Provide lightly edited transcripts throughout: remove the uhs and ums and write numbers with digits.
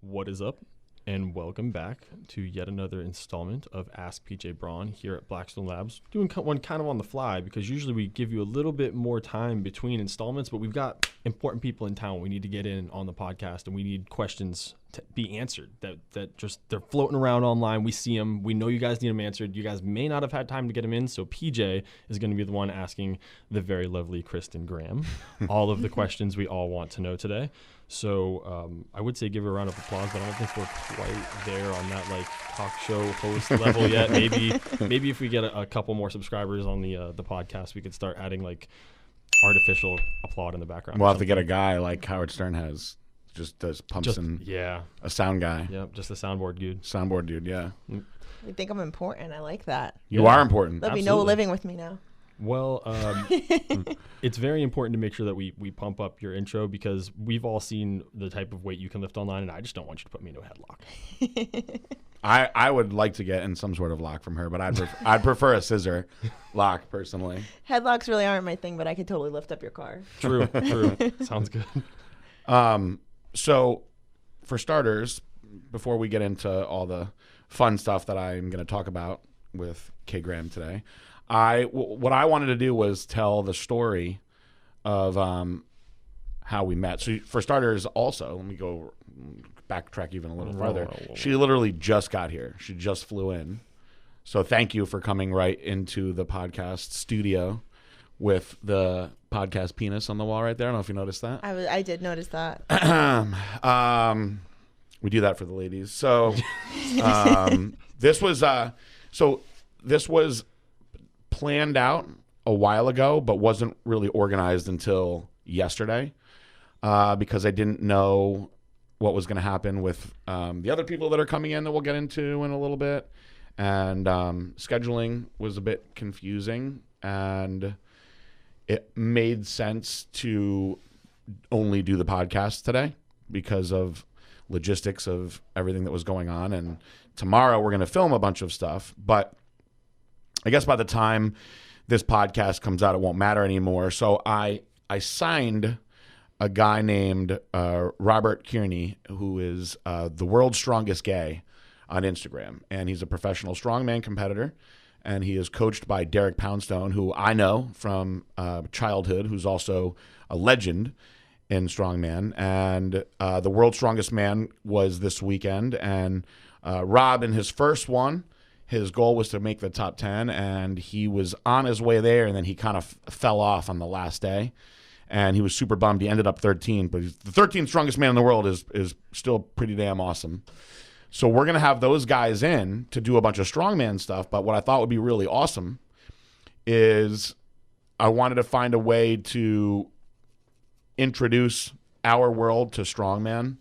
What is up? And welcome back to yet another installment of Ask PJ Braun here at Blackstone Labs. Doing one kind of on the fly because usually we give you a little bit more time between installments, but we've got important people in town we need to get in on the podcast, and we need questions to be answered that just they're floating around online. We see them. We know you guys need them answered. You guys may not have had time to get them in, so PJ is going to be the one asking the very lovely Kristen Graham all of the questions we all want to know today. So I would say give her a round of applause, but I don't think we're quite there on that like talk show host level yet. Maybe if we get a couple more subscribers on the podcast, we could start adding like artificial applause in the background. We'll have to get a guy like Howard Stern has, just does pumps and a sound guy. Yep, just a soundboard dude. Soundboard dude, yeah. You think I'm important? I like that. You are important. There'll be no living with me now. Well, it's very important to make sure that we pump up your intro because we've all seen the type of weight you can lift online, and I just don't want you to put me into a headlock. I would like to get in some sort of lock from her, but I'd prefer a scissor lock personally. Headlocks really aren't my thing, but I could totally lift up your car. True. Sounds good. So for starters, before we get into all the fun stuff that I'm going to talk about with K. Graham today, what I wanted to do was tell the story of how we met. So for starters, also, let me go backtrack even a little further. She literally just got here. She just flew in. So thank you for coming right into the podcast studio with the podcast penis on the wall right there. I don't know if you noticed that. I did notice that. We do that for the ladies. So this was planned out a while ago, but wasn't really organized until yesterday because I didn't know what was going to happen with the other people that are coming in that we'll get into in a little bit. And scheduling was a bit confusing, and it made sense to only do the podcast today because of logistics of everything that was going on. And tomorrow we're going to film a bunch of stuff, but I guess by the time this podcast comes out, it won't matter anymore. So I signed a guy named Robert Kearney, who is the world's strongest gay on Instagram. And he's a professional strongman competitor. And he is coached by Derek Poundstone, who I know from childhood, who's also a legend in strongman. And the world's strongest man was this weekend. And Rob, in his first one, his goal was to make the top 10, and he was on his way there, and then he kind of fell off on the last day, and he was super bummed. He ended up 13, but he's the 13th strongest man in the world is still pretty damn awesome. So we're going to have those guys in to do a bunch of strongman stuff, but what I thought would be really awesome is I wanted to find a way to introduce our world to strongman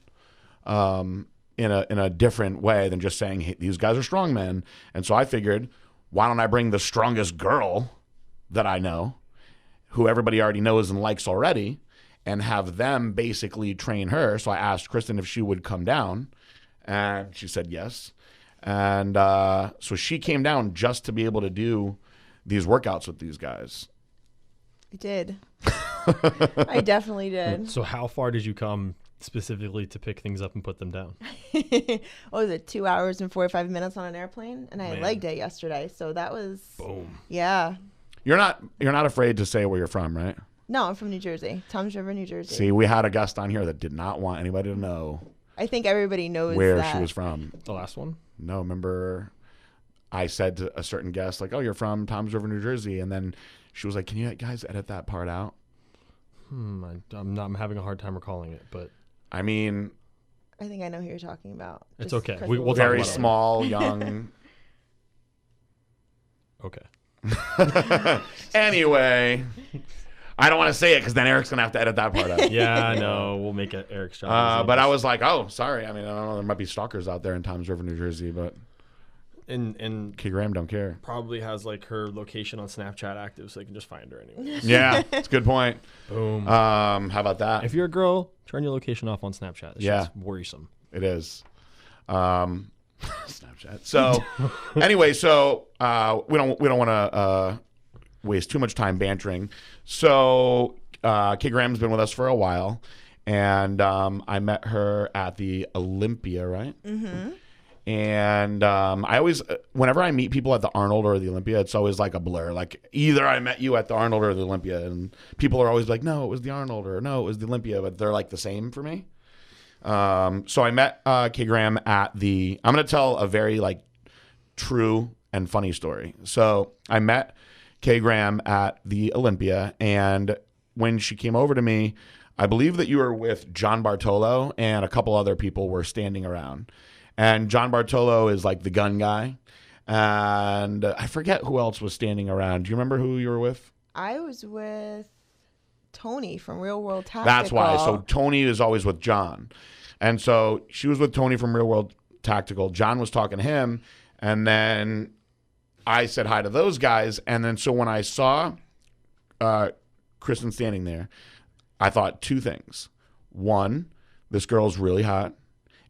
in a different way than just saying, hey, these guys are strongmen. And so I figured, why don't I bring the strongest girl that I know, who everybody already knows and likes already, and have them basically train her. So I asked Kristen if she would come down, and she said yes. And so she came down just to be able to do these workouts with these guys. I did. I definitely did. So how far did you come specifically to pick things up and put them down? What was it, 2 hours and 45 minutes on an airplane? And I had leg day yesterday, so that was boom. Yeah. You're not afraid to say where you're from, right? No, I'm from New Jersey, Toms River, New Jersey. See, we had a guest on here that did not want anybody to know. I think everybody knows where that. She was from. The last one? No, remember I said to a certain guest, like, oh, you're from Toms River, New Jersey, and then she was like, can you guys edit that part out? I'm having a hard time recalling it, but I mean, I think I know who you're talking about. It's okay. We'll talk very small, young. Okay. Anyway, I don't want to say it because then Eric's gonna have to edit that part out. Yeah, no, we'll make it Eric's job. But I was like, oh, sorry. I mean, I don't know. There might be stalkers out there in Toms River, New Jersey, but and K. Graham don't care. Probably has like her location on Snapchat active, so they can just find her anyway. Yeah, that's a good point. Boom. How about that? If you're a girl, turn your location off on Snapchat. It's just worrisome. It is. Snapchat. So anyway, so we don't want to waste too much time bantering. So K. Graham's been with us for a while, And I met her at the Olympia, right? Mm-hmm. And I always, whenever I meet people at the Arnold or the Olympia, it's always like a blur. Like either I met you at the Arnold or the Olympia, and people are always like, no, it was the Arnold, or no, it was the Olympia, but they're like the same for me. So I met K Graham at the, I'm going to tell a very like true and funny story. So I met K Graham at the Olympia, and when she came over to me, I believe that you were with John Bartolo and a couple other people were standing around. And John Bartolo is like the gun guy. And I forget who else was standing around. Do you remember who you were with? I was with Tony from Real World Tactical. That's why. So Tony is always with John. And so she was with Tony from Real World Tactical. John was talking to him. And then I said hi to those guys. And then so when I saw Kristen standing there, I thought two things. One, this girl's really hot.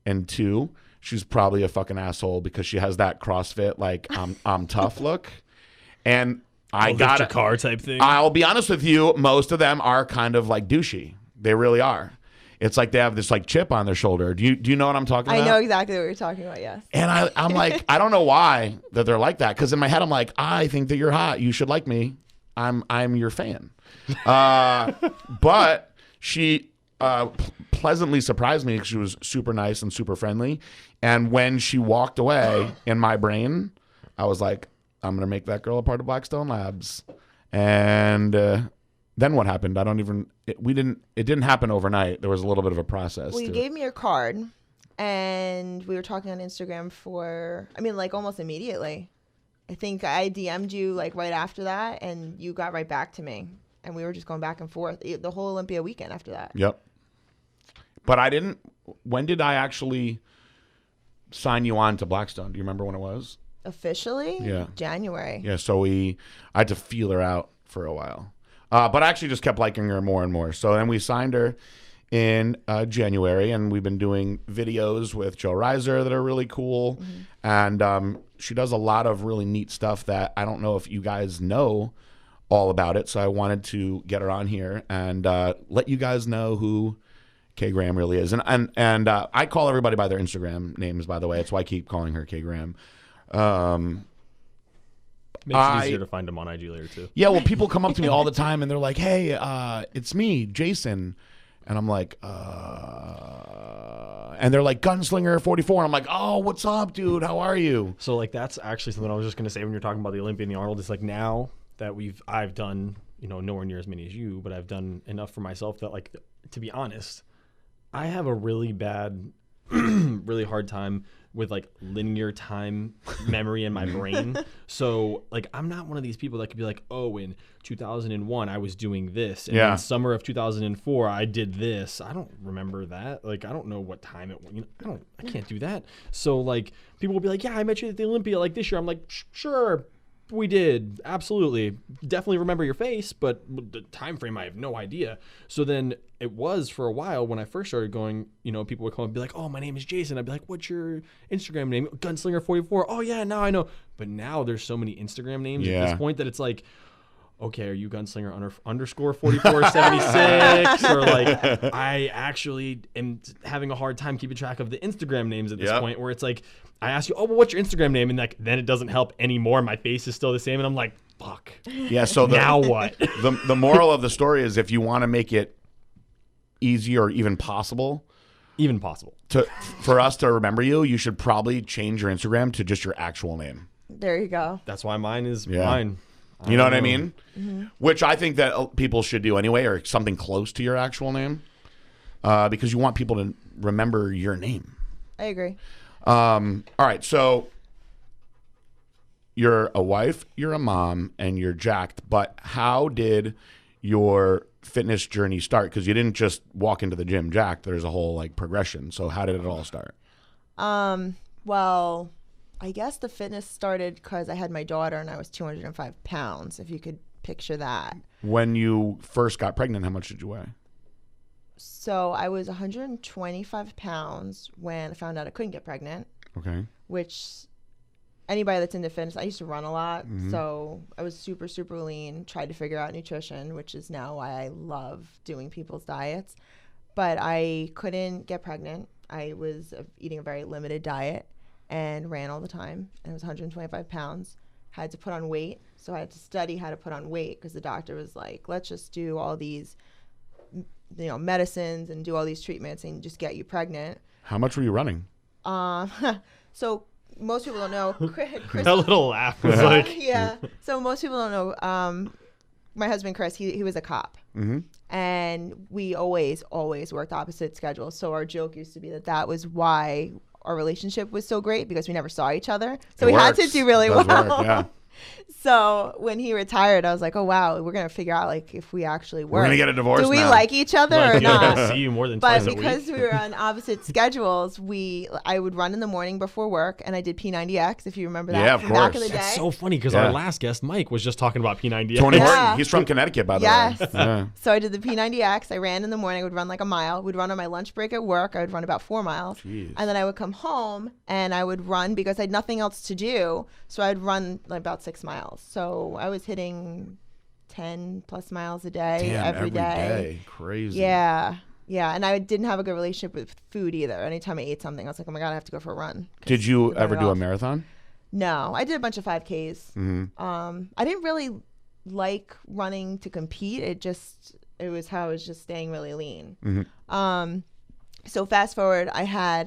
And two, she's probably a fucking asshole because she has that CrossFit, like, I'm tough look. And I got a car type thing. I'll be honest with you, most of them are kind of like douchey. They really are. It's like they have this like chip on their shoulder. Do you know what I'm talking about? I know exactly what you're talking about, yes. And I'm like, I don't know why that they're like that. Because in my head, I'm like, I think that you're hot. You should like me. I'm your fan. But she pleasantly surprised me because she was super nice and super friendly. And when she walked away, in my brain, I was like, I'm going to make that girl a part of Blackstone Labs. And then what happened? It didn't happen overnight. There was a little bit of a process. Well, you gave me your card, and we were talking on Instagram like almost immediately. I think I DM'd you like right after that, and you got right back to me. And we were just going back and forth the whole Olympia weekend after that. Yep. But when did I actually sign you on to Blackstone? Do you remember when it was? Officially? Yeah. January. Yeah, so I had to feel her out for a while. But I actually just kept liking her more and more. So then we signed her in January, and we've been doing videos with Joe Reiser that are really cool. Mm-hmm. And she does a lot of really neat stuff that I don't know if you guys know all about it. So I wanted to get her on here and let you guys know who K Graham really is. And I call everybody by their Instagram names, by the way. That's why I keep calling her K Graham. Makes it easier to find them on IG later too. Yeah, well, people come up to me all the time and they're like, "Hey, it's me, Jason," and I'm like, and they're like, "Gunslinger 44." And I'm like, "Oh, what's up, dude? How are you?" So like that's actually something I was just gonna say when you're talking about the Olympia and the Arnold. It's like now that I've done nowhere near as many as you, but I've done enough for myself that like to be honest, I have a really bad, really hard time with like linear time memory in my brain. So like I'm not one of these people that could be like, oh, in 2001 I was doing this, and in summer of 2004 I did this. I don't remember that. Like I don't know what time it was. I can't do that. So like people will be like, yeah, I met you at the Olympia like this year. I'm like, sure, we did, absolutely, definitely remember your face, but the time frame I have no idea. So then it was for a while when I first started going, people would come and be like, oh, my name is Jason. I'd be like, what's your Instagram name? Gunslinger 44. Oh yeah, now I know. But now there's so many Instagram names at this point that it's like, okay, are you Gunslinger underscore 4476? Or like, I actually am having a hard time keeping track of the Instagram names at this point, where it's like, I ask you, oh, well, what's your Instagram name? And like, then it doesn't help anymore. My face is still the same. And I'm like, fuck. Yeah. So now what? The moral of the story is if you want to make it easy or even possible for us to remember you, you should probably change your Instagram to just your actual name. There you go. That's why mine is mine. You know what I mean? Mm-hmm. Which I think that people should do anyway, or something close to your actual name, because you want people to remember your name. I agree. All right, so you're a wife, you're a mom, and you're jacked. But how did your fitness journey start? Because you didn't just walk into the gym jacked. There's a whole like progression. So how did it all start? Well, I guess the fitness started because I had my daughter and I was 205 pounds, if you could picture that. When you first got pregnant, how much did you weigh? So I was 125 pounds when I found out I couldn't get pregnant. Okay. Which anybody that's into fitness, I used to run a lot. Mm-hmm. So I was super, super lean, tried to figure out nutrition, which is now why I love doing people's diets. but I couldn't get pregnant. I was eating a very limited diet and ran all the time. And I was 125 pounds. Had to put on weight. So I had to study how to put on weight because the doctor was like, let's just do all these, medicines and do all these treatments and just get you pregnant. How much were you running? So most people don't know. Chris, That little laugh was like, yeah. So most people don't know. My husband Chris, he was a cop, and we always worked opposite schedules. So our joke used to be that was why our relationship was so great, because we never saw each other. So we had to do really well. Yeah. So when he retired, I was like, oh, wow, we're going to figure out like if we actually work. We're going to get a divorce Do we now. like each other or like, not? I see you more than But twice a week. because we were on opposite schedules, I would run in the morning before work, and I did P90X, if you remember that Yeah, of from back in course. the day. That's so funny because Yeah. our last guest, Mike, was just talking about P90X. Tony Yeah. Horton. He's from Connecticut, by the Yes. way. Yeah. So I did the P90X. I ran in the morning. I would run like a mile. We'd run on my lunch break at work. I would run about 4 miles. Jeez. And then I would come home and I would run because I had nothing else to do. So I'd run like about 6 miles. So I was hitting 10 plus miles a day Damn, every day. Crazy. Yeah. Yeah. And I didn't have a good relationship with food either. Anytime I ate something, I was like, oh my God, I have to go for a run. Did you Burn ever it do a off. marathon? No, I did a bunch of 5Ks. Mm-hmm. I didn't really like running to compete. It was how I was just staying really lean. Mm-hmm. So fast forward, I had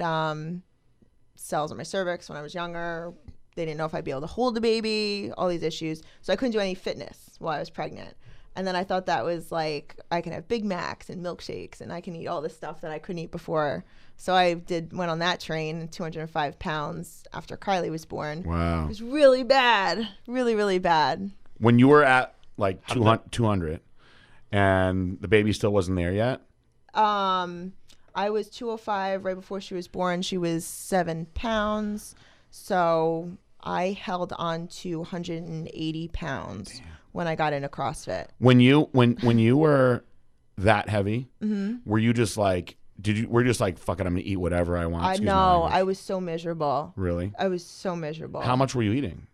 cells on my cervix when I was younger. They didn't know if I'd be able to hold a baby, all these issues. So I couldn't do any fitness while I was pregnant. And then I thought that was like, I can have Big Macs and milkshakes and I can eat all this stuff that I couldn't eat before. So I went on that train, 205 pounds after Kylie was born. Wow. It was really bad, really, really bad. When you were at like 200 and the baby still wasn't there yet? I was 205 right before she was born. She was 7 pounds. So I held on to 180 pounds when I got into CrossFit. When you were that heavy, were you just like, were you just like, fuck it, I'm gonna eat whatever I want? I Excuse my know. language. I was so miserable. Really? I was so miserable. How much were you eating?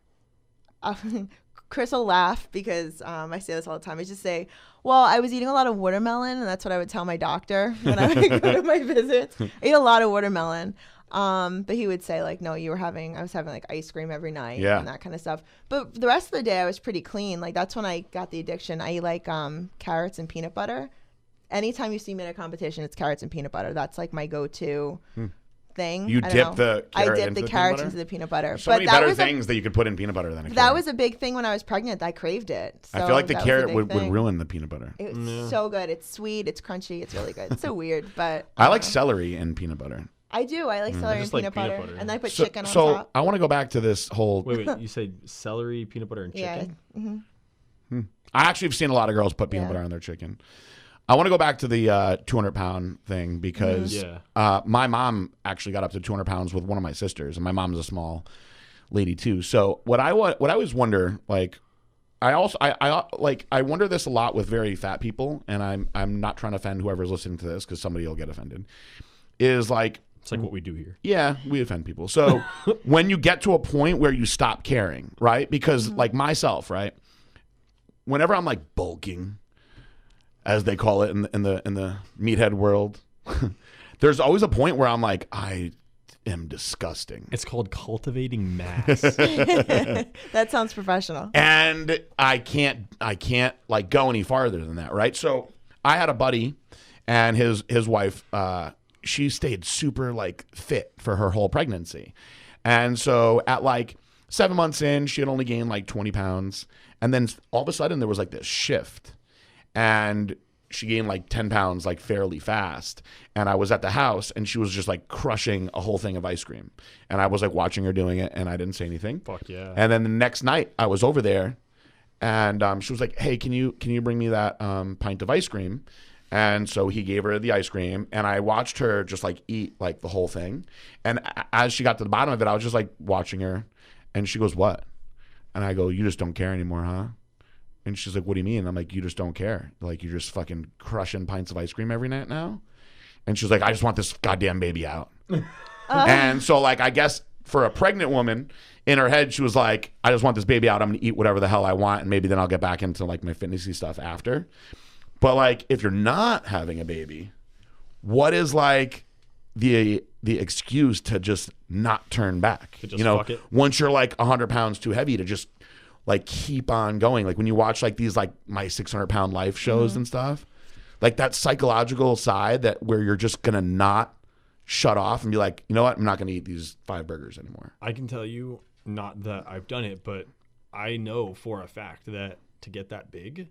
Chris will laugh because I say this all the time. I just say, well, I was eating a lot of watermelon, and that's what I would tell my doctor when I would go to my visits. I ate a lot of watermelon. But he would say like, no, I was having like ice cream every night and that kind of stuff. But the rest of the day I was pretty clean. Like that's when I got the addiction. I eat like carrots and peanut butter. Anytime you see me in a competition, it's carrots and peanut butter. That's like my go-to thing. You dip the I carrot dip into the the carrots peanut into the peanut butter. So but many that better was things that you could put in peanut butter than a carrot. that was a big thing when I was pregnant. I craved it. So I feel like the that was a carrot big would thing. ruin the peanut butter. It was so good. It's sweet. It's crunchy. It's really good. It's so weird, but I like celery in peanut butter. I do. I like celery and just like peanut peanut butter. butter. And then I put So, chicken on so top. I want to go back to this whole. Wait, you say celery, peanut butter, and chicken? Yeah. I actually have seen a lot of girls put peanut butter on their chicken. I want to go back to the 200-pound thing because my mom actually got up to 200 pounds with one of my sisters, and my mom's a small lady too. So what I always wonder, like, I wonder this a lot with very fat people, and I'm not trying to offend whoever's listening to this because somebody will get offended. Is like, It's like what we do here. yeah, we offend people. So when you get to a point where you stop caring, right? Because like myself, right? Whenever I'm like bulking, as they call it in the meathead world, there's always a point where I'm like, I am disgusting. It's called cultivating mass. That sounds professional. And I can't like go any farther than that, right? So I had a buddy and his wife, she stayed super like fit for her whole pregnancy. And so at like 7 months in, she had only gained like 20 pounds. And then all of a sudden there was like this shift. And she gained like 10 pounds like fairly fast. And I was at the house and she was just like crushing a whole thing of ice cream. And I was like watching her doing it and I didn't say anything. Fuck yeah. And then the next night I was over there and she was like, hey, can you bring me that pint of ice cream? And so he gave her the ice cream and I watched her just like eat like the whole thing. And as she got to the bottom of it, I was just like watching her and she goes, what? And I go, you just don't care anymore, huh? And she's like, what do you mean? I'm like, you just don't care. Like, you're just fucking crushing pints of ice cream every night now? And she's like, I just want this goddamn baby out. And so, like, I guess for a pregnant woman, in her head, she was like, I just want this baby out. I'm going to eat whatever the hell I want. And maybe then I'll get back into, like, my fitnessy stuff after. But, like, if you're not having a baby, what is like the excuse to just not turn back? To just you know, fuck it? once you're like 100 pounds too heavy to just like keep on going. Like when you watch like these like My 600 Pound Life shows and stuff, like that psychological side that where you're just gonna not shut off and be like, you know what, I'm not gonna eat these 5 burgers anymore. I can tell you, not that I've done it, but I know for a fact that to get that big,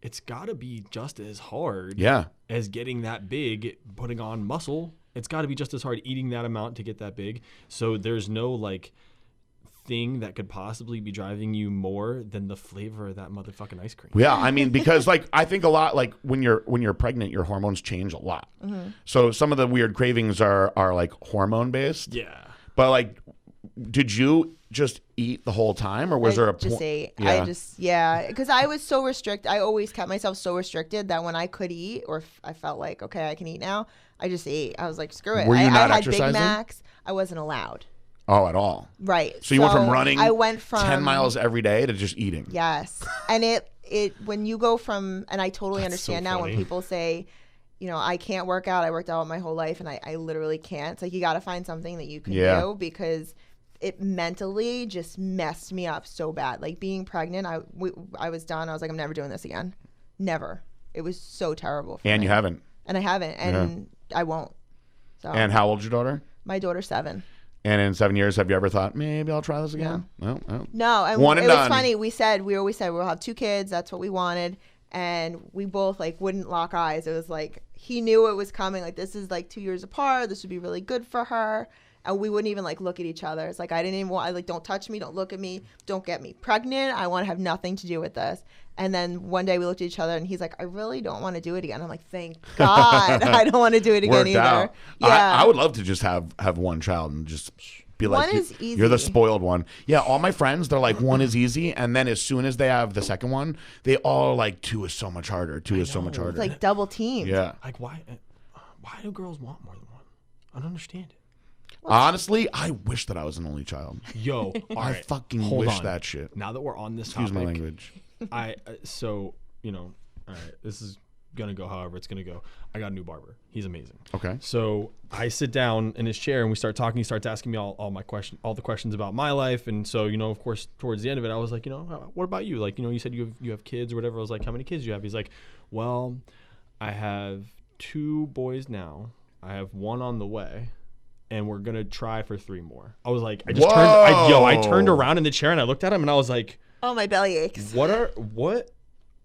it's got to be just as hard as getting that big, putting on muscle. It's got to be just as hard eating that amount to get that big. So there's no like thing that could possibly be driving you more than the flavor of that motherfucking ice cream. Yeah, I mean, because like I think a lot like when you're pregnant, your hormones change a lot. So some of the weird cravings are like hormone based. Yeah. But like, did you just eat the whole time, or was there a just point? ate. Yeah. Because I was so restricted. I always kept myself so restricted that when I could eat, or if I felt like okay, I can eat now, I just ate. I was like, screw it. Were you not I had exercising? Big Macs. I wasn't allowed. Oh, at all. Right. So you went from running. I went from 10 miles every day to just eating. Yes, and it when you go from, and I totally That's understand so now funny. when people say, you know, I can't work out. I worked out my whole life, and I literally can't. It's like you got to find something that you can do, because it mentally just messed me up so bad. Like being pregnant, I was done. I was like, I'm never doing this again. Never. It was so terrible for And me. you haven't. And I haven't, and I won't. So And how old's your daughter? my daughter's 7. And in 7 years, have you ever thought maybe I'll try this again? No. No, and One and it was done. funny. We always said we'll have 2 kids. That's what we wanted, and we both like wouldn't lock eyes. It was like he knew it was coming. Like this is like 2 years apart. This would be really good for her, and we wouldn't even like look at each other. It's like I didn't even want. I like don't touch me, don't look at me, don't get me pregnant. I want to have nothing to do with this. And then one day we looked at each other, and he's like, I really don't want to do it again. I'm like, thank God, I don't want to do it again Worked either. out. Yeah, I would love to just have one child and just be like, One is easy. you're the spoiled one. Yeah, all my friends, they're like, 1 is easy. And then as soon as they have the second one, they all are like, 2 is so much harder. 2 is so much harder. It's like double teamed. Yeah. Like why do girls want more than one? I don't understand it. Honestly, I wish that I was an only child. Yo, all I right, fucking hold wish on. that shit. Now that we're on this Excuse topic, my language. So you know, all right, this is gonna go however it's gonna go. I got a new barber. He's amazing. Okay. So I sit down in his chair and we start talking. He starts asking me all the questions about my life. And so, you know, of course, towards the end of it, I was like, you know, what about you? Like, you know, you said you have kids or whatever. I was like, how many kids do you have? He's like, well, I have 2 boys now. I have 1 on the way. And we're gonna try for 3 more. I was like, I turned around in the chair and I looked at him and I was like, Oh, my belly aches. what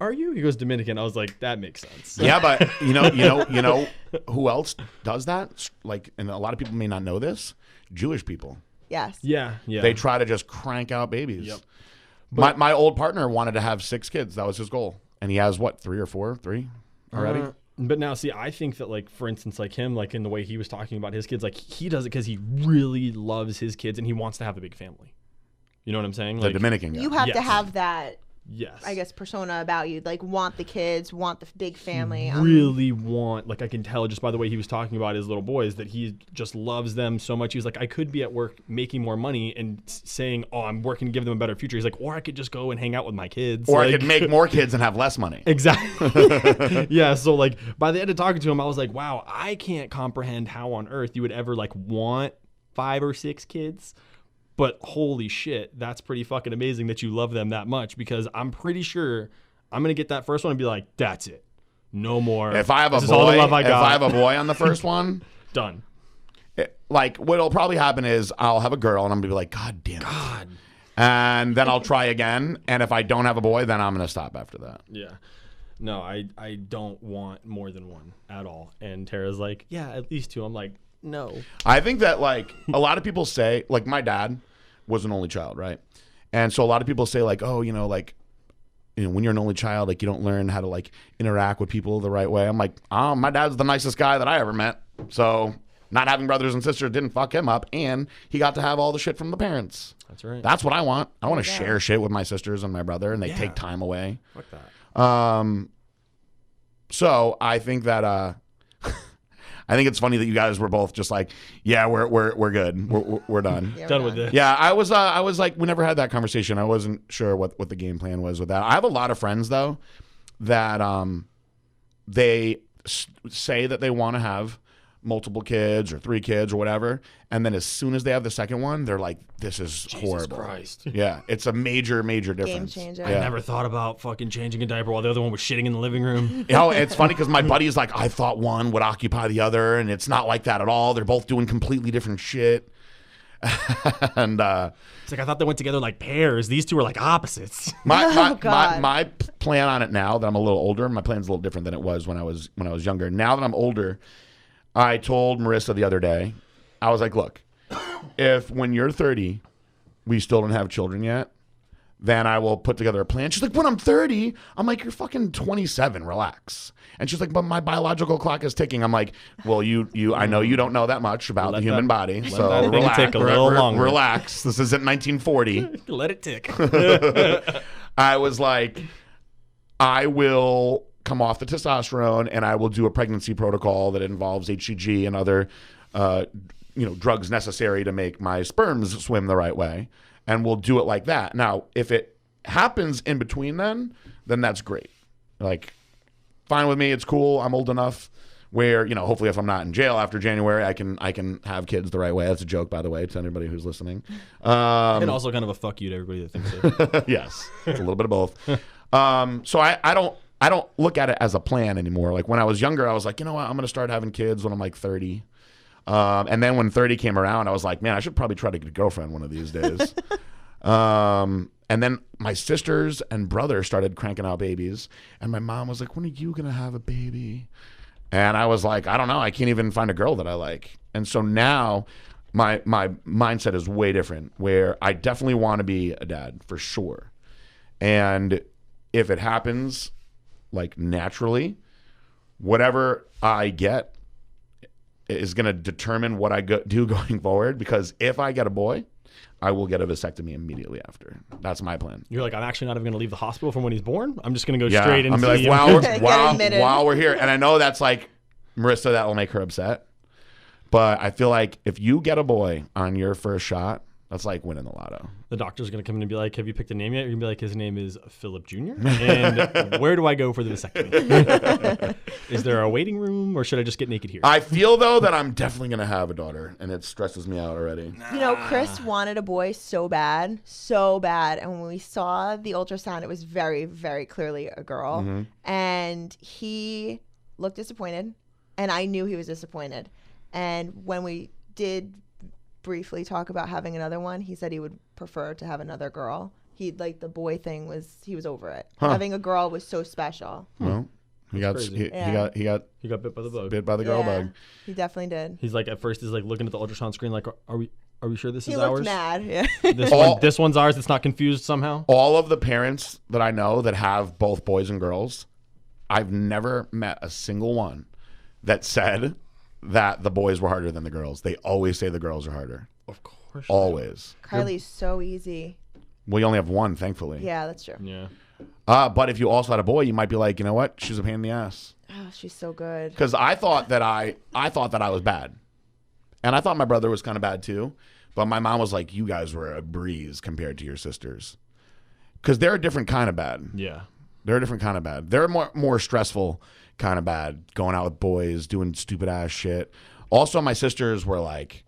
are you? He goes, Dominican. I was like, that makes sense. Yeah, but you know who else does that? Like, and a lot of people may not know this. Jewish people. Yes. Yeah. They try to just crank out babies. Yep. My old partner wanted to have 6 kids. That was his goal, and he has what, 3 or 4? 3 already. But now, see, I think that, like, for instance, like him, like in the way he was talking about his kids, like he does it because he really loves his kids and he wants to have a big family. You know what I'm saying? The Like, Dominican guy. You have to Yes. have that, yes, I guess, persona about you. Like, want the kids, want the big family. Really want, like, I can tell just by the way he was talking about his little boys that he just loves them so much. He was like, I could be at work making more money and saying, oh, I'm working to give them a better future. He's like, or I could just go and hang out with my kids. Or I Like- could make more kids and have less money. Exactly. Yeah. So like by the end of talking to him, I was like, wow, I can't comprehend how on earth you would ever like want 5 or 6 kids. But holy shit, that's pretty fucking amazing that you love them that much, because I'm pretty sure I'm going to get that first one and be like, that's it. No more. If I have This a is all the boy, love I if got. I have a boy on the first one, Done. like what'll probably happen is I'll have a girl and I'm gonna be like, God damn it. God. And then I'll try again. And if I don't have a boy, then I'm gonna stop after that. Yeah. No, I don't want more than one at all. And Tara's like, yeah, at least 2. I'm like, no. I think that like a lot of people say, like my dad was an only child, right? And so a lot of people say like, oh, like, when you're an only child, like you don't learn how to like interact with people the right way. I'm like, oh, my dad's the nicest guy that I ever met. So not having brothers and sisters didn't fuck him up, and he got to have all the shit from the parents. That's right. That's what I want. I want to share shit with my sisters and my brother, and they take time away. Fuck that. So I think that I think it's funny that you guys were both just like, yeah, we're good, we're done. Yeah, Done we're with this. Yeah, I was like, we never had that conversation. I wasn't sure what the game plan was with that. I have a lot of friends though that they say that they want to have multiple kids or 3 kids or whatever, and then as soon as they have the second one, they're like, this is horrible. Christ. Yeah, it's a major Game difference. changer. I never thought about fucking changing a diaper while the other one was shitting in the living room. You know, it's funny because my buddy's like, I thought one would occupy the other, and it's not like that at all. They're both doing completely different shit. And It's like I thought they went together like pairs. These two are like opposites. my plan on it now that I'm a little older, my plan's a little different than it was when I was younger. Now that I'm older, I told Marissa the other day, I was like, look, if when you're 30, we still don't have children yet, then I will put together a plan. She's like, when I'm 30, I'm like, you're fucking 27, relax. And she's like, but my biological clock is ticking. I'm like, well, I know you don't know that much about the human body, so relax. Take a little longer. Relax. This isn't 1940. Let it tick. I was like, I will come off the testosterone and I will do a pregnancy protocol that involves HCG and other drugs necessary to make my sperms swim the right way, and we'll do it like that. Now, if it happens in between then that's great. Like, fine with me. It's cool. I'm old enough where, hopefully if I'm not in jail after January, I can have kids the right way. That's a joke, by the way, to anybody who's listening. And also kind of a fuck you to everybody that thinks so. Yes, it's a little bit of both. So I don't look at it as a plan anymore. Like when I was younger, I was like, you know what, I'm going to start having kids when I'm like 30. And then when 30 came around, I was like, man, I should probably try to get a girlfriend one of these days. And then my sisters and brother started cranking out babies. And my mom was like, when are you going to have a baby? And I was like, I don't know. I can't even find a girl that I like. And so now my mindset is way different, where I definitely want to be a dad for sure. And if it happens like naturally, whatever I get is going to determine what I do going forward. Because if I get a boy, I will get a vasectomy immediately after. That's my plan. You're like, I'm actually not even going to leave the hospital from when he's born. I'm just going to go straight into I'm like, while we're here. And I know that's like, Marissa, that will make her upset. But I feel like if you get a boy on your first shot, that's like winning the lotto. The doctor's going to come in and be like, have you picked a name yet? You're going to be like, his name is Philip Jr. And where do I go for the vasectomy? Is there a waiting room, or should I just get naked here? I feel, though, that I'm definitely going to have a daughter, and it stresses me out already. Chris wanted a boy so bad. And when we saw the ultrasound, it was very, very clearly a girl. Mm-hmm. And he looked disappointed, and I knew he was disappointed. And when we did briefly talk about having another one, he said he would prefer to have another girl. The boy thing he was over it. Huh. Having a girl was so special. Well, he got bit by the bug. Bit by the girl bug. He definitely did. He's like, at first he's like looking at the ultrasound screen like, are we sure this is ours? He looked mad. Yeah. This one's ours. It's not confused somehow. All of the parents that I know that have both boys and girls, I've never met a single one that said that the boys were harder than the girls. They always say the girls are harder. Of course. Always. Kylie's so easy. Well, you only have one, thankfully. Yeah, that's true. Yeah. But if you also had a boy, you might be like, you know what? She's a pain in the ass. Oh, she's so good. Because I thought that I was bad. And I thought my brother was kind of bad too. But my mom was like, you guys were a breeze compared to your sisters. Because they're a different kind of bad. Yeah. They're a different kind of bad. They're more stressful kind of bad, going out with boys, doing stupid ass shit. Also, my sisters were like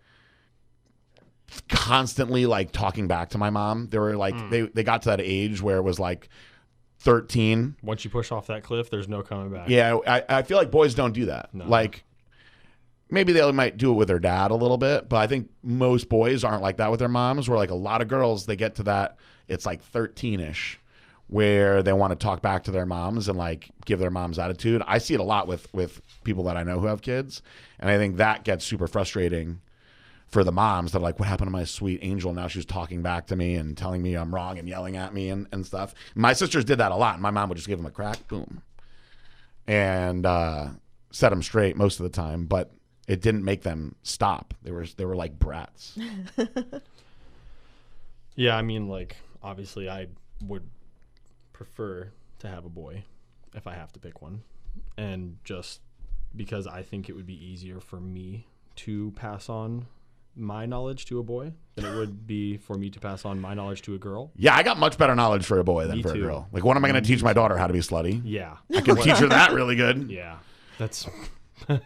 constantly like talking back to my mom. They were like they got to that age where it was like 13. Once you push off that cliff, there's no coming back. Yeah, I feel like boys don't do that. No. Like maybe they might do it with their dad a little bit, but I think most boys aren't like that with their moms. Where like a lot of girls, they get to that, it's like 13-ish. Where they want to talk back to their moms and like give their moms attitude. I see it a lot with people that I know who have kids. And I think that gets super frustrating for the moms that are like, what happened to my sweet angel? Now she's talking back to me and telling me I'm wrong and yelling at me and stuff. My sisters did that a lot. And my mom would just give them a crack, boom. And set them straight most of the time. But it didn't make them stop. They were like brats. Yeah, I mean, like, obviously I would prefer to have a boy if I have to pick one, and just because I think it would be easier for me to pass on my knowledge to a boy than it would be for me to pass on my knowledge to a girl. Yeah, I got much better knowledge for a boy than for a girl. Like, what am I going to teach my daughter how to be slutty? Yeah, I can teach her that really good. Yeah, That's I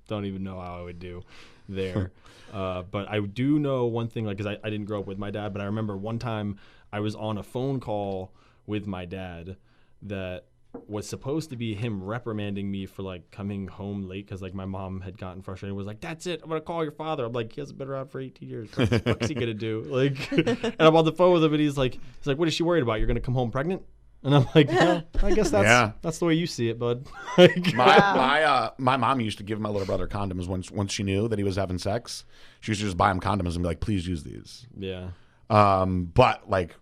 don't even know how I would do there. But I do know one thing, like, because I didn't grow up with my dad, but I remember one time I was on a phone call with my dad that was supposed to be him reprimanding me for like coming home late because like my mom had gotten frustrated and was like, "That's it, I'm gonna call your father." I'm like, "He hasn't been around for 18 years. What the fuck's he gonna do?" Like, and I'm on the phone with him and he's like, "What is she worried about? You're gonna come home pregnant?" And I'm like, "Yeah, I guess that's the way you see it, bud." Like, My mom used to give my little brother condoms once she knew that he was having sex. She used to just buy him condoms and be like, "Please use these." yeah. But like,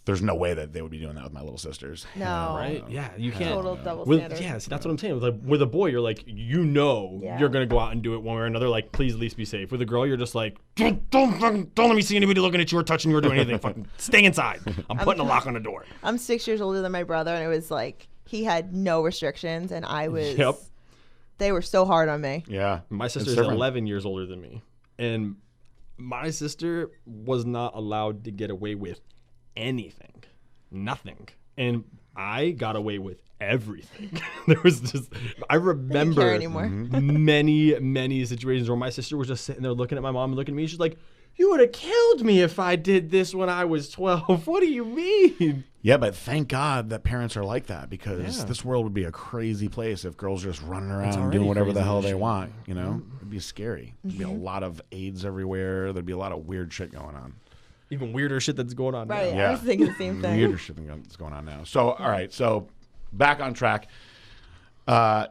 there's no way that they would be doing that with my little sisters. No. Right? Yeah, you can't. Total double With, standard. yeah, see, that's what I'm saying. With a boy, you're like, Yeah. you're gonna go out and do it one way or another. Like, please at least be safe. With a girl, you're just like, don't let me see anybody looking at you or touching you or doing anything. Fucking stay inside. I'm putting a lock on the door. I'm 6 years older than my brother, and it was like he had no restrictions, and I was. Yep. They were so hard on me. Yeah. My sister's different. 11 years older than me, and my sister was not allowed to get away with anything, nothing, and I got away with everything. There was just, I remember care anymore. many situations where my sister was just sitting there looking at my mom and looking at me. She's like, "You would have killed me if I did this when I was 12. What do you mean?" Yeah, but thank God that parents are like that, because Yeah. this world would be a crazy place if girls just running around already doing whatever the crazy hell as they shit. want. You know, it'd be scary. There'd be a lot of AIDS everywhere. There'd be a lot of weird shit going on. Even weirder shit that's going on Right. now. Yeah. I was thinking the same thing. Weirder shit that's going on now. So, all right. So, back on track.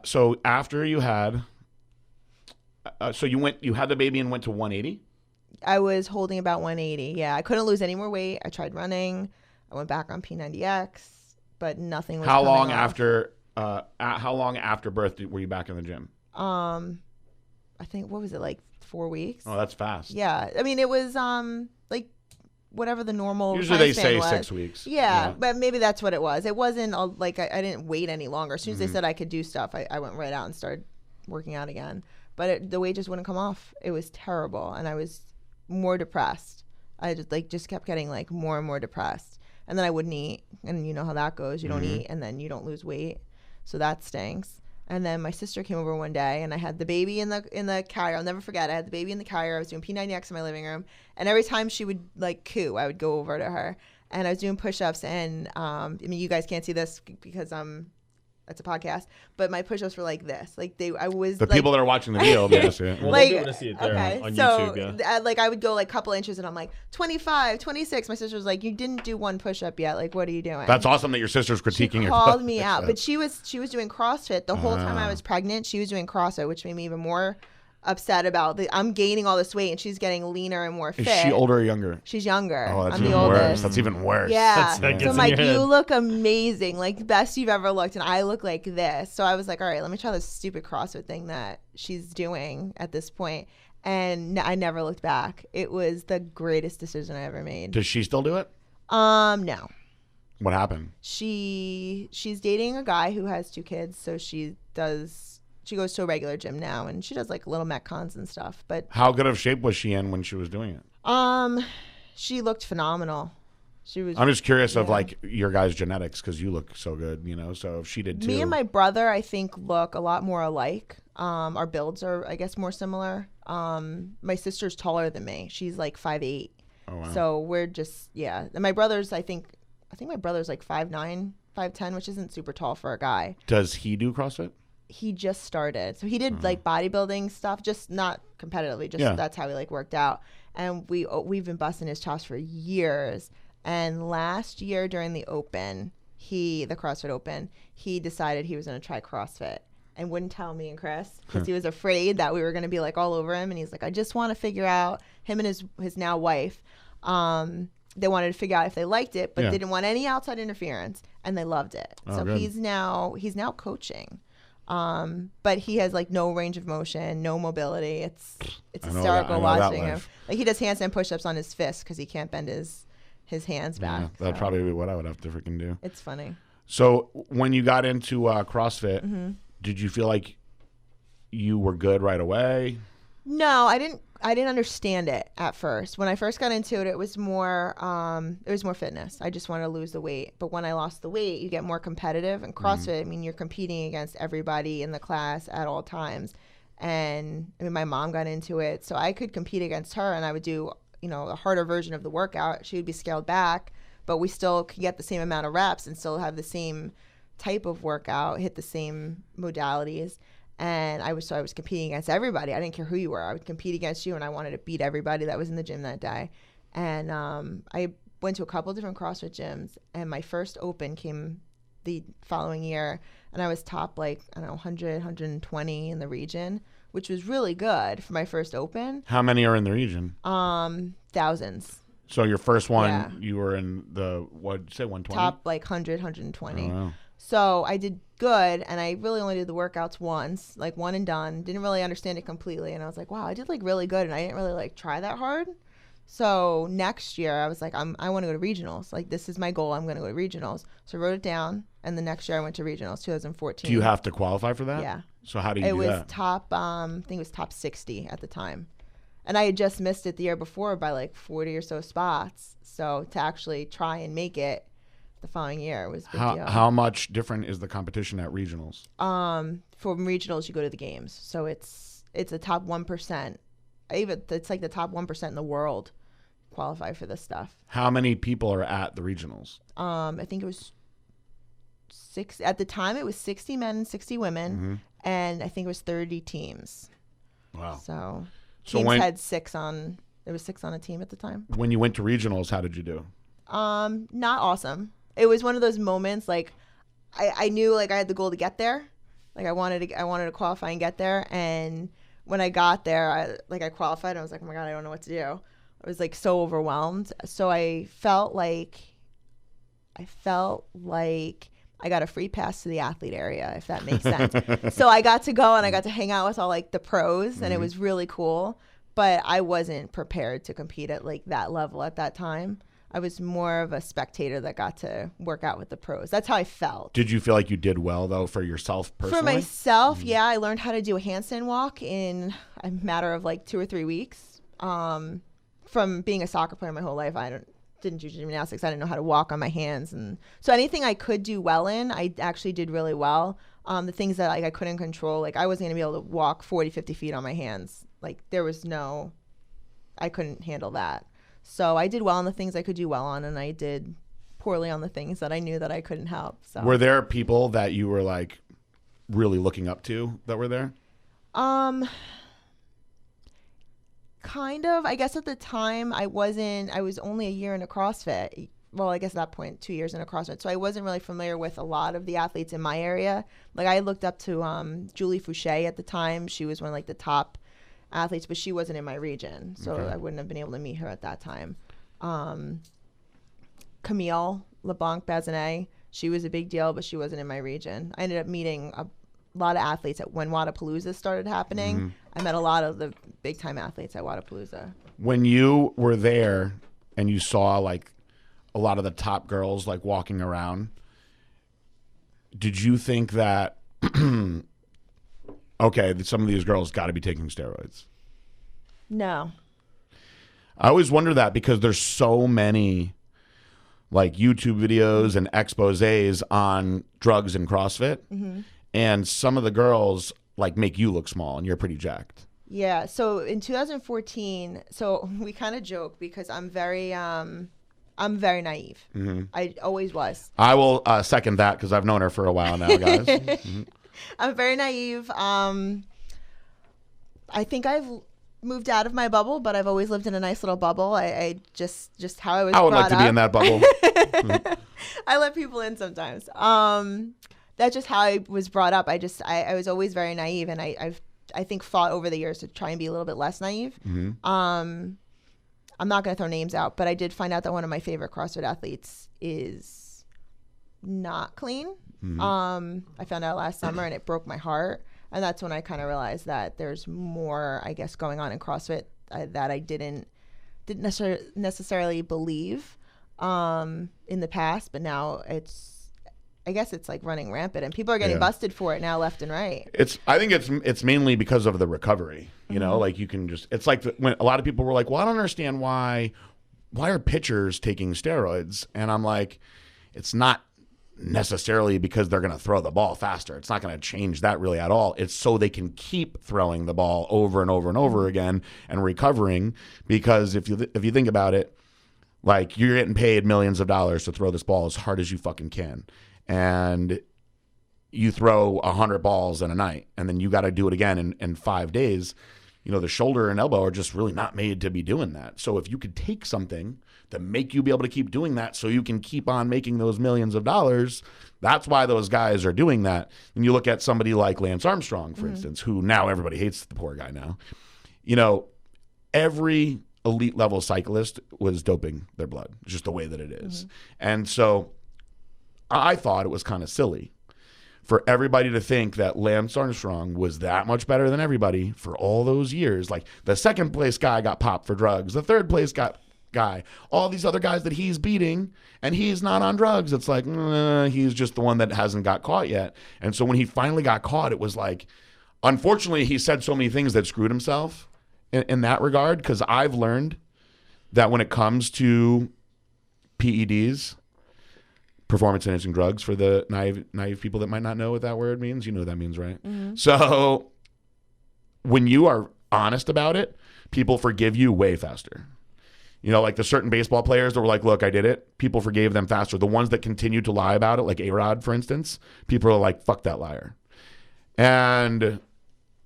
So after you had, you had the baby and went to 180. I was holding about 180. Yeah, I couldn't lose any more weight. I tried running. I went back on P90X, but nothing was. How coming long off. after? How long after birth were you back in the gym? I think what was it, like 4 weeks? Oh, that's fast. Yeah, I mean it was like whatever the normal. Usually time they span say was. 6 weeks. Yeah, but maybe that's what it was. It wasn't like I didn't wait any longer. As soon as Mm-hmm. they said I could do stuff, I went right out and started working out again. But the weight just wouldn't come off. It was terrible, and I was more depressed. I just kept getting like more and more depressed, and then I wouldn't eat, and you know how that goes. You don't Mm-hmm. eat, and then you don't lose weight, so that stinks. And then my sister came over one day, and I had the baby in the carrier. I'll never forget. I had the baby in the carrier. I was doing P90X in my living room, and every time she would like coo, I would go over to her, and I was doing push-ups. And I mean, you guys can't see this because it's a podcast, but my push-ups were like this. Like I was The like, people that are watching the video, may see it. Well, like, they'll be able to see it there okay, on so YouTube. Yeah. like I would go like a couple inches, and I'm like 25, 26. My sister was like, "You didn't do one push-up yet. Like, what are you doing?" That's awesome that your sister's She critiquing your called me out, but she was doing CrossFit the whole time I Ah. was pregnant. She was doing CrossFit, which made me even more upset about I'm gaining all this weight, and she's getting leaner and more fit. Is she older or younger? She's younger. Oh, that's I'm the even worse. oldest. That's even worse. Yeah. That gets So I'm in like, your head. you look amazing, like best you've ever looked, and I look like this. So I was like, all right, let me try this stupid CrossFit thing that she's doing at this point. And I never looked back. It was the greatest decision I ever made. Does she still do it? No. What happened? She's dating a guy who has 2 kids, so she goes to a regular gym now, and she does like little metcons and stuff. But How good of shape was she in when she was doing it? she looked phenomenal. She was. I'm just curious of Yeah. like your guys' genetics, because you look so good, you know. So if she did too. Me and my brother, I think, look a lot more alike. Our builds are, I guess, more similar. My sister's taller than me. She's like 5'8". Oh, wow. So we're just, yeah. And my brother's, I think my brother's like 5'9", 5'10", which isn't super tall for a guy. Does he do CrossFit? He just started. So he did like bodybuilding stuff, just not competitively. Just Yeah. that's how he like worked out. And we've been busting his chops for years. And last year during the Open, the CrossFit Open, he decided he was going to try CrossFit and wouldn't tell me and Chris because he was afraid that we were going to be like all over him. And he's like, I just want to figure out, him and his now wife, they wanted to figure out if they liked it, but Yeah. they didn't want any outside interference, and they loved it. Oh, so good. he's now coaching. But he has like no range of motion, no mobility. It's I know hysterical that watching him. life. Like he does handstand push-ups on his fist because he can't bend his hands Yeah, back. that'd so probably be what I would have to freaking do. it's funny. So when you got into CrossFit, Mm-hmm. did you feel like you were good right away? No, I didn't understand it at first. When I first got into it, it was more fitness. I just wanted to lose the weight. But when I lost the weight, you get more competitive. And CrossFit, I mean, you're competing against everybody in the class at all times. And I mean, my mom got into it, so I could compete against her, and I would do, a harder version of the workout. She would be scaled back, but we still could get the same amount of reps and still have the same type of workout, hit the same modalities. And I was competing against everybody. I didn't care who you were. I would compete against you, and I wanted to beat everybody that was in the gym that day. And I went to a couple different CrossFit gyms, and my first open came the following year, and I was top 100, 120 in the region, which was really good for my first open. How many are in the region? Thousands. So your first one, Yeah. you were in the, what'd you say, 120? Top 100, 120. Oh, wow. So I did good, and I really only did the workouts once, one and done. Didn't really understand it completely, and I was like, wow, I did really good, and I didn't really try that hard. So next year I was like, I want to go to regionals. This is my goal. I'm going to go to regionals. So I wrote it down, and the next year I went to regionals, 2014. Do you have to qualify for that? Yeah. So how do you do that? It was top, I think it was top 60 at the time. And I had just missed it the year before by 40 or so spots. So to actually try and make it the following year was a big deal. How much different is the competition at regionals? For regionals, you go to the games. So it's a top 1%. It's the top 1% in the world qualify for this stuff. How many people are at the regionals? I think it was at the time it was 60 men and 60 women, and I think it was 30 teams. Wow. So So teams had there was 6 on a team at the time. When you went to regionals, how did you do? Not awesome. It was one of those moments I knew I had the goal to get there. I wanted to qualify and get there, and when I got there, I qualified, and I was like, oh my God, I don't know what to do. I was so overwhelmed. So I felt like I got a free pass to the athlete area, if that makes sense. So I got to go, and I got to hang out with all the pros, and it was really cool. But I wasn't prepared to compete at that level at that time. I was more of a spectator that got to work out with the pros. That's how I felt. Did you feel like you did well, though, for yourself personally? For myself, yeah. I learned how to do a handstand walk in a matter of 2 or 3 weeks. From being a soccer player my whole life, didn't do gymnastics. I didn't know how to walk on my hands. And so anything I could do well in, I actually did really well. The things that I couldn't control, I wasn't going to be able to walk 40, 50 feet on my hands. I couldn't handle that. So I did well on the things I could do well on, and I did poorly on the things that I knew that I couldn't help. So were there people that you were really looking up to that were there? Kind of. I guess at the time I was only a year into CrossFit. Well, I guess at that point 2 years into CrossFit. So I wasn't really familiar with a lot of the athletes in my area. I looked up to Julie Fouché at the time. She was one of the top athletes, but she wasn't in my region. So Okay. I wouldn't have been able to meet her at that time. Camille LeBlanc-Bazinet, she was a big deal, but she wasn't in my region. I ended up meeting a lot of athletes when Wadapalooza started happening. I met a lot of the big time athletes at Wadapalooza. When you were there and you saw a lot of the top girls walking around, did you think that okay, some of these girls got to be taking steroids? No. I always wonder that because there's so many YouTube videos and exposés on drugs and CrossFit, and some of the girls make you look small, and you're pretty jacked. Yeah. So in 2014, so we kind of joke because I'm very naive. I always was. I will second that because I've known her for a while now, guys. I'm very naive. I think I've moved out of my bubble, but I've always lived in a nice little bubble. I just how I was. I would brought like to up. be in that bubble. I let people in sometimes. That's just how I was brought up. I was always very naive, and I think fought over the years to try and be a little bit less naive. I'm not going to throw names out, but I did find out that one of my favorite CrossFit athletes is not clean. I found out last summer, and it broke my heart. And that's when I kind of realized that there's more, I guess, going on in CrossFit that I didn't necessarily believe in the past, but now I guess it's like running rampant, and people are getting Yeah. busted for it now, left and right. I think it's mainly because of the recovery. You know, like you can just. It's like when a lot of people were like, "Well, I don't understand why are pitchers taking steroids?" And I'm like, it's not necessarily because they're going to throw the ball faster. It's not going to change that really at all. It's so they can keep throwing the ball over and over and over again and recovering. Because if you think about it, like you're getting paid millions of dollars to throw this ball as hard as you fucking can, and you throw 100 balls in a night, and then you got to do it again in 5 days. You know, the shoulder and elbow are just really not made to be doing that. So if you could take something to make you be able to keep doing that so you can keep on making those millions of dollars, that's why those guys are doing that. And you look at somebody like Lance Armstrong, for instance, who now everybody hates the poor guy now. You know, every elite level cyclist was doping their blood, just the way that it is. And so I thought it was kind of silly for everybody to think that Lance Armstrong was that much better than everybody for all those years. Like the second place guy got popped for drugs, the third place guy, all these other guys that he's beating, and he's not on drugs. It's like, he's just the one that hasn't got caught yet. And so when he finally got caught, it was like, unfortunately, he said so many things that screwed himself in that regard, because I've learned that when it comes to PEDs, performance enhancing drugs, for the naive people that might not know what that word means, you know what that means, right? So when you are honest about it, people forgive you way faster. You know, like the certain baseball players that were like, look, I did it. People forgave them faster. The ones that continue to lie about it, like A-Rod, for instance, people are like, fuck that liar. And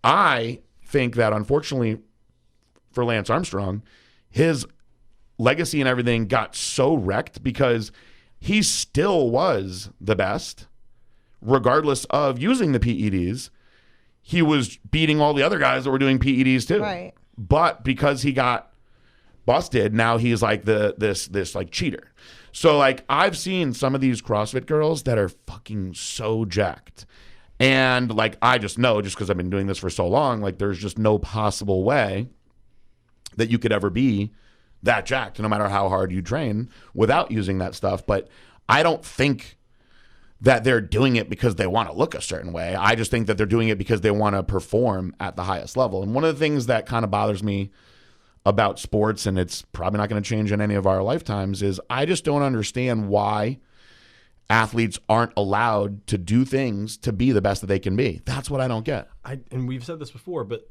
I think that unfortunately for Lance Armstrong, his legacy and everything got so wrecked because he still was the best, regardless of using the PEDs. He was beating all the other guys that were doing PEDs too. Right. But because he got busted, now he's like this like cheater. So like I've seen some of these CrossFit girls that are fucking so jacked. And like I just know, just because I've been doing this for so long, like there's just no possible way that you could ever be that jacked, no matter how hard you train, without using that stuff. But I don't think that they're doing it because they want to look a certain way. I just think that they're doing it because they want to perform at the highest level. And one of the things that kind of bothers me about sports, and it's probably not going to change in any of our lifetimes, is I just don't understand why athletes aren't allowed to do things to be the best that they can be. That's what I don't get. And we've said this before, but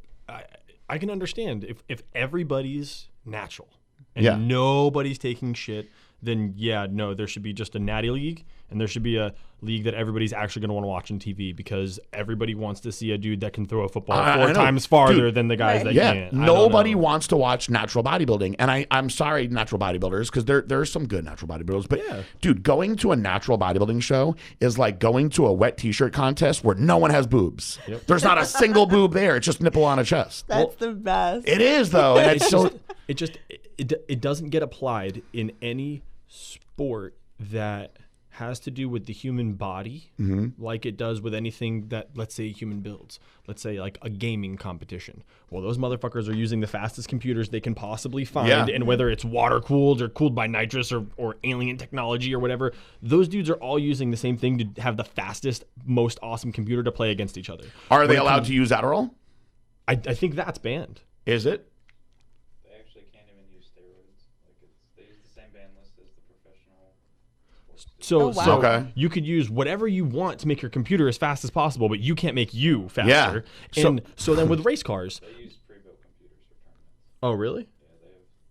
I can understand if everybody's natural and nobody's taking shit, then there should be just a natty league, and there should be a league that everybody's actually going to want to watch on TV, because everybody wants to see a dude that can throw a football four times farther than the guys that can't. Nobody wants to watch natural bodybuilding. And I'm sorry, natural bodybuilders, because there are some good natural bodybuilders. But dude, going to a natural bodybuilding show is like going to a wet t-shirt contest where no one has boobs. Yep. There's not a single boob there. It's just nipple on a chest. That's the best. It is, though. And it doesn't get applied in any sport that has to do with the human body, like it does with anything that, let's say, a human builds. Let's say like a gaming competition. Well, those motherfuckers are using the fastest computers they can possibly find, and whether it's water cooled or cooled by nitrous or alien technology or whatever, those dudes are all using the same thing to have the fastest, most awesome computer to play against each other. Are they allowed to use Adderall? I think that's banned. Is it? So you could use whatever you want to make your computer as fast as possible, but you can't make you faster. Yeah. And so then with race cars, they use pre-built computers for tournaments. Oh, really?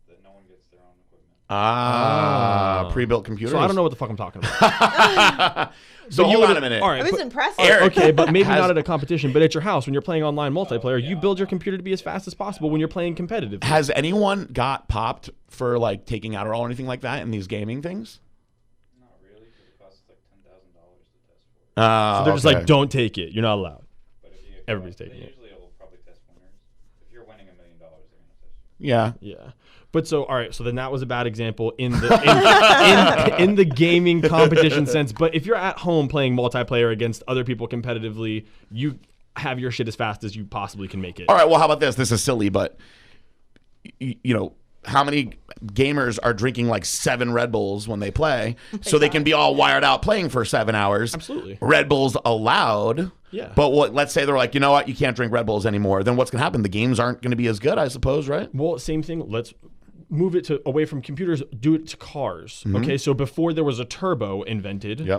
Yeah, no one gets their own equipment. Pre-built computers. So I don't know what the fuck I'm talking about. So hold on a minute. All right, It was impressive. Okay, but maybe not at a competition, but at your house when you're playing online multiplayer, you build your computer to be as fast as possible when you're playing competitive. Has anyone got popped for like taking Adderall or anything like that in these gaming things? So they're just like, don't take it. You're not allowed. But everybody's taking it. Usually it'll probably test winners. If you're winning $1 million, they're going to test you. Yeah. But so, all right. So then that was a bad example in the in the gaming competition sense. But if you're at home playing multiplayer against other people competitively, you have your shit as fast as you possibly can make it. All right. Well, how about this? This is silly, but you know, how many gamers are drinking like 7 Red Bulls when they play so they can be all wired out playing for 7 hours. Absolutely. Red Bulls allowed. Yeah. But let's say they're like, you know what, you can't drink Red Bulls anymore. Then what's going to happen? The games aren't going to be as good, I suppose, right? Well, same thing. Let's move it away from computers, do it to cars. Okay, so before there was a turbo invented,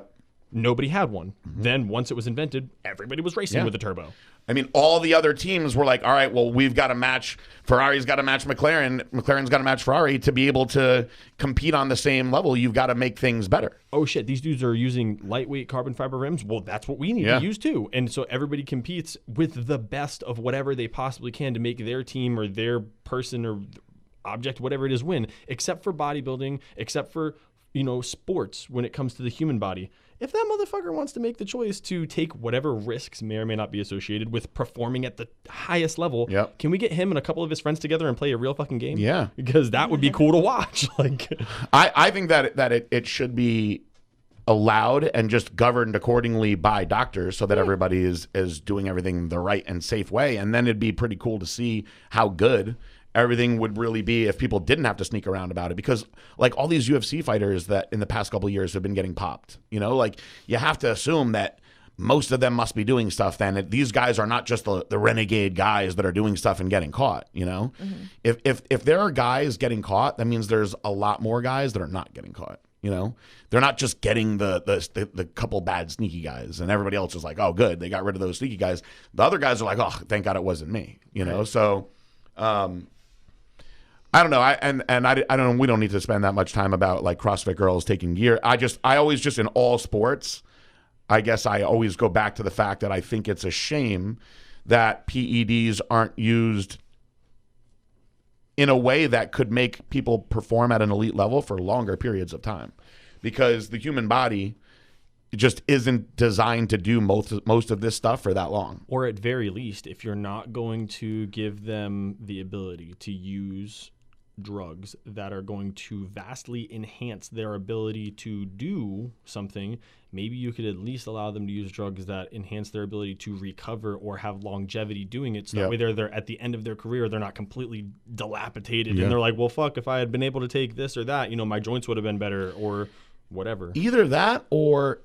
nobody had one. Then once it was invented, everybody was racing with a turbo. I mean, all the other teams were like, all right, well, we've got to match. Ferrari's got to match McLaren. McLaren's got to match Ferrari to be able to compete on the same level. You've got to make things better. Oh, shit. These dudes are using lightweight carbon fiber rims. Well, that's what we need to use, too. And so everybody competes with the best of whatever they possibly can to make their team or their person or object, whatever it is, win, except for bodybuilding, except for, sports when it comes to the human body. If that motherfucker wants to make the choice to take whatever risks may or may not be associated with performing at the highest level, can we get him and a couple of his friends together and play a real fucking game? Yeah. Because that would be cool to watch. I think that it should be allowed and just governed accordingly by doctors so that everybody is doing everything the right and safe way. And then it'd be pretty cool to see how good everything would really be if people didn't have to sneak around about it, because like all these UFC fighters that in the past couple of years have been getting popped, like you have to assume that most of them must be doing stuff then. These guys are not just the renegade guys that are doing stuff and getting caught, If there are guys getting caught, that means there's a lot more guys that are not getting caught, They're not just getting the couple bad sneaky guys and everybody else is like, oh good, they got rid of those sneaky guys. The other guys are like, oh, thank God it wasn't me, So I don't know. I don't know. We don't need to spend that much time about like CrossFit girls taking gear. I always just in all sports, I guess I always go back to the fact that I think it's a shame that PEDs aren't used in a way that could make people perform at an elite level for longer periods of time, because the human body just isn't designed to do most of this stuff for that long. Or at very least, if you're not going to give them the ability to use drugs that are going to vastly enhance their ability to do something, maybe you could at least allow them to use drugs that enhance their ability to recover or have longevity doing it, so that way they're at the end of their career, they're not completely dilapidated and they're like, well, fuck, if I had been able to take this or that, my joints would have been better or whatever. Either that, or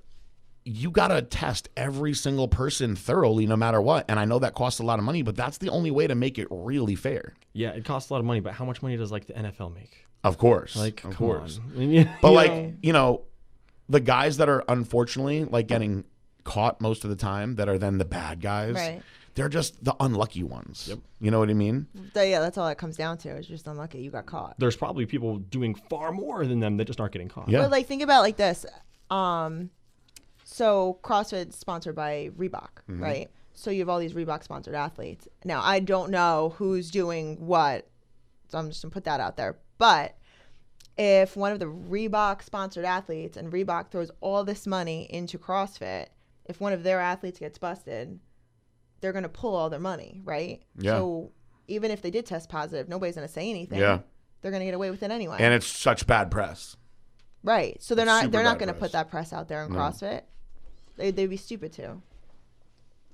you got to test every single person thoroughly no matter what. And I know that costs a lot of money, but that's the only way to make it really fair. Yeah, it costs a lot of money, but how much money does the NFL make? Of course. Of come course. On. But the guys that are unfortunately getting caught most of the time that are then the bad guys, right, they're just the unlucky ones. Yep. You know what I mean? Yeah, that's all it comes down to. It's just unlucky you got caught. There's probably people doing far more than them that just aren't getting caught. Yeah. But think about it like this. So CrossFit's sponsored by Reebok, right? So you have all these Reebok sponsored athletes. Now, I don't know who's doing what, so I'm just going to put that out there. But if one of the Reebok sponsored athletes, and Reebok throws all this money into CrossFit, if one of their athletes gets busted, they're going to pull all their money, right? Yeah. So even if they did test positive, nobody's going to say anything. Yeah. They're going to get away with it anyway. And it's such bad press. Right. So they're not going to press. put that press out there in CrossFit. They'd be stupid to.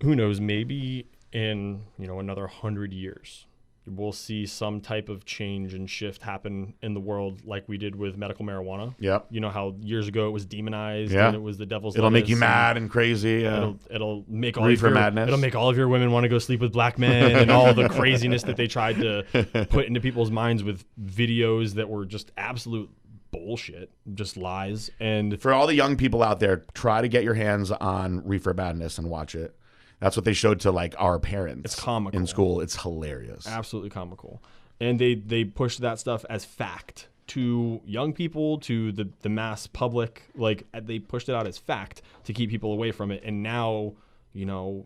Who knows? Maybe in another 100 years, we'll see some type of change and shift happen in the world, like we did with medical marijuana. Yep. You know how years ago it was demonized and it was the devil's. It'll make you mad and crazy. It'll make all reefer of your madness. It'll make all of your women want to go sleep with black men and all the craziness that they tried to put into people's minds with videos that were just absolute bullshit, just lies. And for all the young people out there, try to get your hands on Reefer Madness and watch it. That's what they showed to our parents. It's comical in school. It's hilarious. Absolutely comical. And they pushed that stuff as fact to young people, to the mass public. They pushed it out as fact to keep people away from it. And now,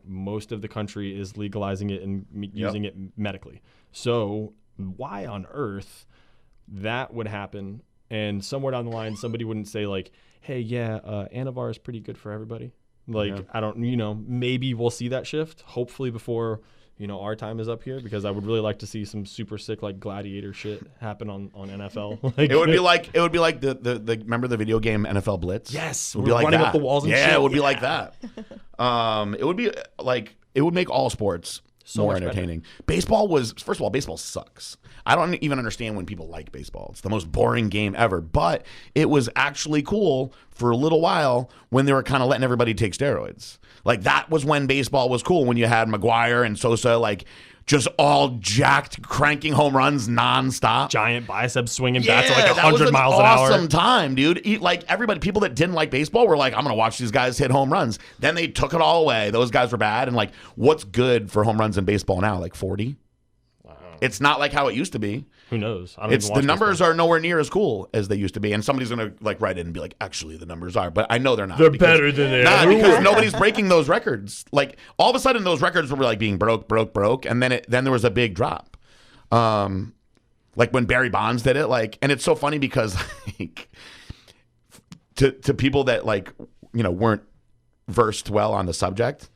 most of the country is legalizing it and using it medically. So why on earth that would happen? And somewhere down the line, somebody wouldn't say hey, Anavar is pretty good for everybody. I don't, maybe we'll see that shift, hopefully before, our time is up here, because I would really like to see some super sick, gladiator shit happen on NFL. It would be like the remember the video game NFL Blitz? Yes. It would be like running that. up the walls and shit. Yeah, it would be like that. It would be it would make all sports more much better. entertaining. Baseball was, first of all, baseball sucks. I don't even understand when people like baseball. It's the most boring game ever. But it was actually cool for a little while when they were kind of letting everybody take steroids. Like that was when baseball was cool, when you had McGuire and Sosa like just all jacked, cranking home runs nonstop. Giant biceps swinging bats at like that was 100 miles an hour. Awesome time, dude. Like everybody, people that didn't like baseball were like, I'm gonna watch these guys hit home runs. Then they took it all away. Those guys were bad. And like, what's good for home runs in baseball now? Like 40. It's not like how it used to be. Who knows? I don't It's even the watch numbers baseball. are nowhere near as cool as they used to be. And somebody's gonna like write in and be like, actually, the numbers are. But I know they're not. They're better than they Nah, ever because were. nobody's breaking those records. Like all of a sudden, those records were like being broke, and then there was a big drop. Like when Barry Bonds did it, like, and it's so funny because like to people that like weren't versed well on the subject,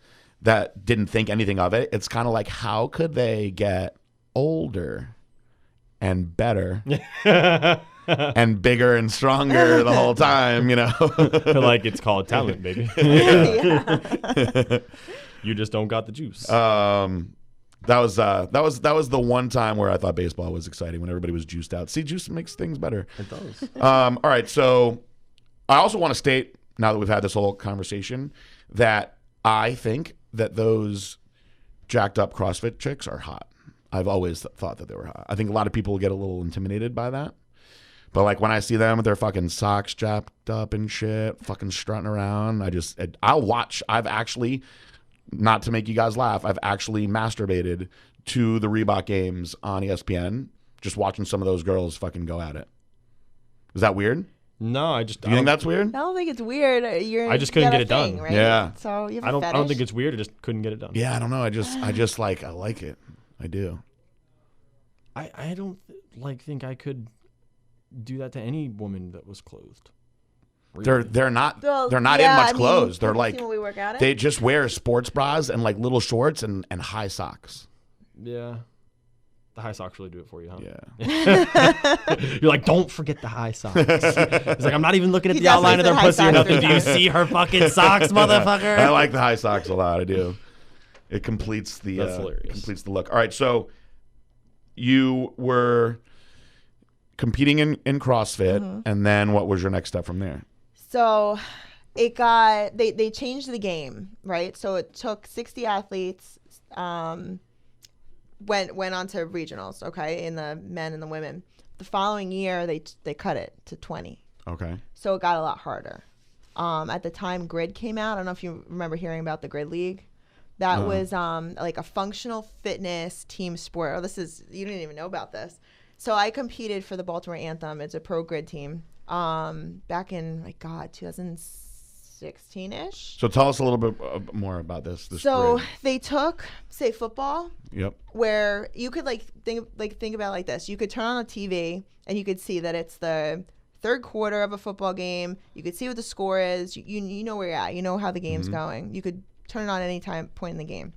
that didn't think anything of it. It's kind of like, how could they get older and better and bigger and stronger the whole time? Like it's called talent, baby. Yeah. You just don't got the juice. That was the one time where I thought baseball was exciting, when everybody was juiced out. See, juice makes things better. It does. All right, so I also want to state, now that we've had this whole conversation, that I think that those jacked up CrossFit chicks are hot. I've always thought that they were hot. I think a lot of people get a little intimidated by that. But like when I see them with their fucking socks jacked up and shit, fucking strutting around, I'll watch. I've actually, not to make you guys laugh, I've actually masturbated to the Reebok games on ESPN, just watching some of those girls fucking go at it. Is that weird? No, Do you think that's weird? I don't think it's weird. I just couldn't you got get a it thing, done. right? Yeah. So you have I a don't think fetish? it's weird. I just couldn't get it done. Yeah, I don't know. I just like, I like it. I do. I don't think I could do that to any woman that was clothed. Really. They're not Well, they're not yeah, in I much mean, clothes. They're have you like, seen when we work out they just wear sports bras and like little shorts and high socks. Yeah. The high socks really do it for you, huh? Yeah. You're like, don't forget the high socks. It's like, I'm not even looking at He the outline of their definitely said pussy or high nothing. socks Do you 3 see her fucking socks, motherfucker? I like the high socks a lot. I do. It completes the That's hilarious. completes the look. All right, so you were competing in CrossFit, and then what was your next step from there? So it got they changed the game, right? So it took 60 athletes, went on to regionals, okay, in the men and the women. The following year they cut it to 20. Okay. So it got a lot harder. At the time Grid came out. I don't know if you remember hearing about the Grid League. That was like a functional fitness team sport. Oh, you didn't even know about this. So I competed for the Baltimore Anthem. It's a pro grid team. Back in 2016-ish. So tell us a little bit more about this So grid. they took, say, football, Yep. where you could think about it like this. You could turn on a TV and you could see that it's the third quarter of a football game. You could see what the score is. You know where you're at. You know how the game's going. You could turn it on any point in the game.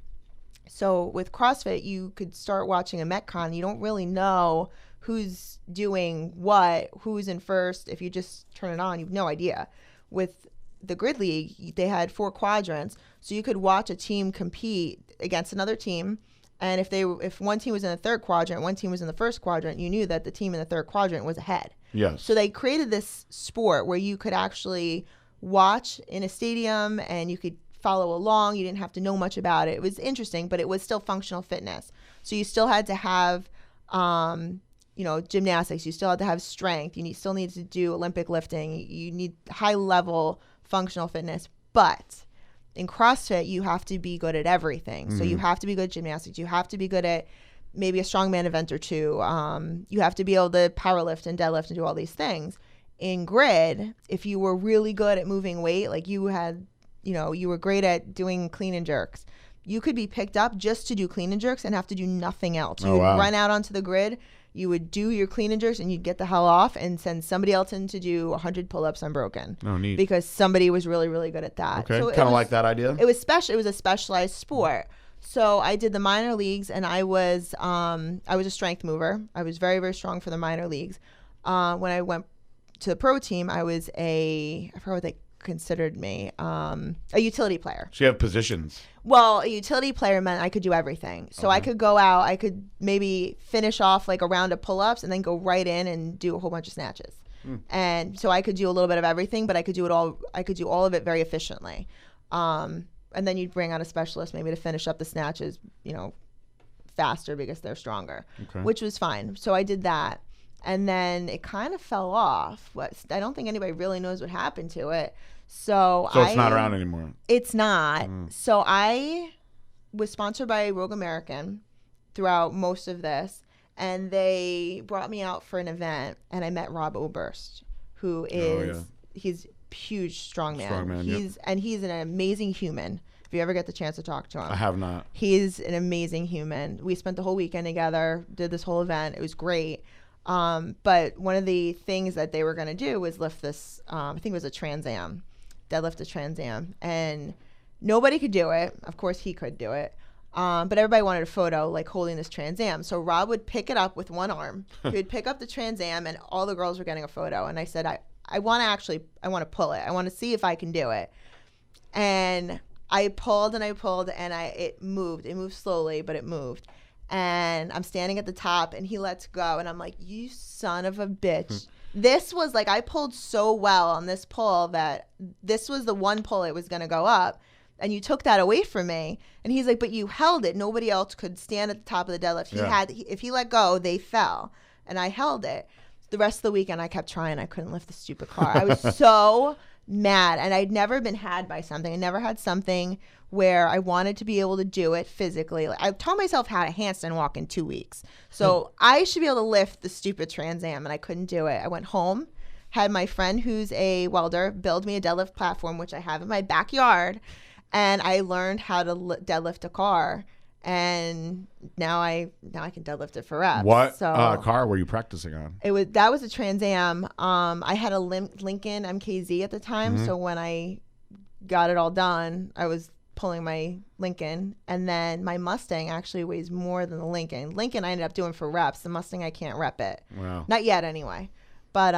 So with CrossFit, you could start watching a Metcon. You don't really know who's doing what, who's in first. If you just turn it on, you have no idea. With the Grid League, they had 4 quadrants, so you could watch a team compete against another team. And if one team was in the third quadrant, one team was in the first quadrant, you knew that the team in the third quadrant was ahead. Yes. So they created this sport where you could actually watch in a stadium and you could follow along. You didn't have to know much about it. It was interesting, but it was still functional fitness. So you still had to have, gymnastics. You still had to have strength. Still need to do Olympic lifting. You need high level functional fitness. But in CrossFit, you have to be good at everything. So you have to be good at gymnastics. You have to be good at maybe a strongman event or two. You have to be able to power lift and deadlift and do all these things. In grid, if you were really good at moving weight, like you were great at doing clean and jerks, you could be picked up just to do clean and jerks and have to do nothing else. You would run out onto the grid, you would do your clean and jerks, and you'd get the hell off and send somebody else in to do 100 pull-ups unbroken. Oh, neat. Because somebody was really, really good at that. Okay, So kind of like that idea. It was special. It was a specialized sport. So I did the minor leagues, and I was a strength mover. I was very, very strong for the minor leagues. When I went to the pro team, I was I forgot what they considered me a utility player. So you have positions. Well, a utility player meant I could do everything. So I could go out, I could maybe finish off like a round of pull-ups and then go right in and do a whole bunch of snatches. And so I could do a little bit of everything, but I could do it all. I could do all of it very efficiently. And then you'd bring out a specialist maybe to finish up the snatches, faster because they're stronger, which was fine. So I did that. And then it kind of fell off. I don't think anybody really knows what happened to it. So it's not around anymore. It's not. So I was sponsored by Rogue American throughout most of this. And they brought me out for an event, and I met Rob Oberst, who is he's huge strongman. He's an amazing human. If you ever get the chance to talk to him, I have not. He's an amazing human. We spent the whole weekend together, did this whole event. It was great. But one of the things that they were going to do was lift this. I think it was a Trans Am, deadlift a Trans Am, and nobody could do it. Of course, he could do it. But everybody wanted a photo, like holding this Trans Am. So Rob would pick it up with one arm. He would pick up the Trans Am, and all the girls were getting a photo. And I said, I want to pull it. I want to see if I can do it. And I pulled, and it moved. It moved slowly, but it moved. And I'm standing at the top, and he lets go. And I'm like, you son of a bitch. This was like, I pulled so well on this pull that this was the one pull it was going to go up. And you took that away from me. And he's like, but you held it. Nobody else could stand at the top of the deadlift. If he let go, they fell. And I held it. The rest of the weekend, I kept trying. I couldn't lift the stupid car. I was so mad. And I'd never been had by something. I never had something where I wanted to be able to do it physically. Like, I taught myself how to handstand walk in 2 weeks. So I should be able to lift the stupid Trans Am, and I couldn't do it. I went home, had my friend who's a welder build me a deadlift platform, which I have in my backyard. And I learned how to deadlift a car, and now I can deadlift it for reps. What car were you practicing on? That was a Trans Am. I had a Lincoln MKZ at the time, so when I got it all done, I was pulling my Lincoln, and then my Mustang actually weighs more than the Lincoln. Lincoln I ended up doing for reps. The Mustang I can't rep it. Wow. Not yet, anyway. But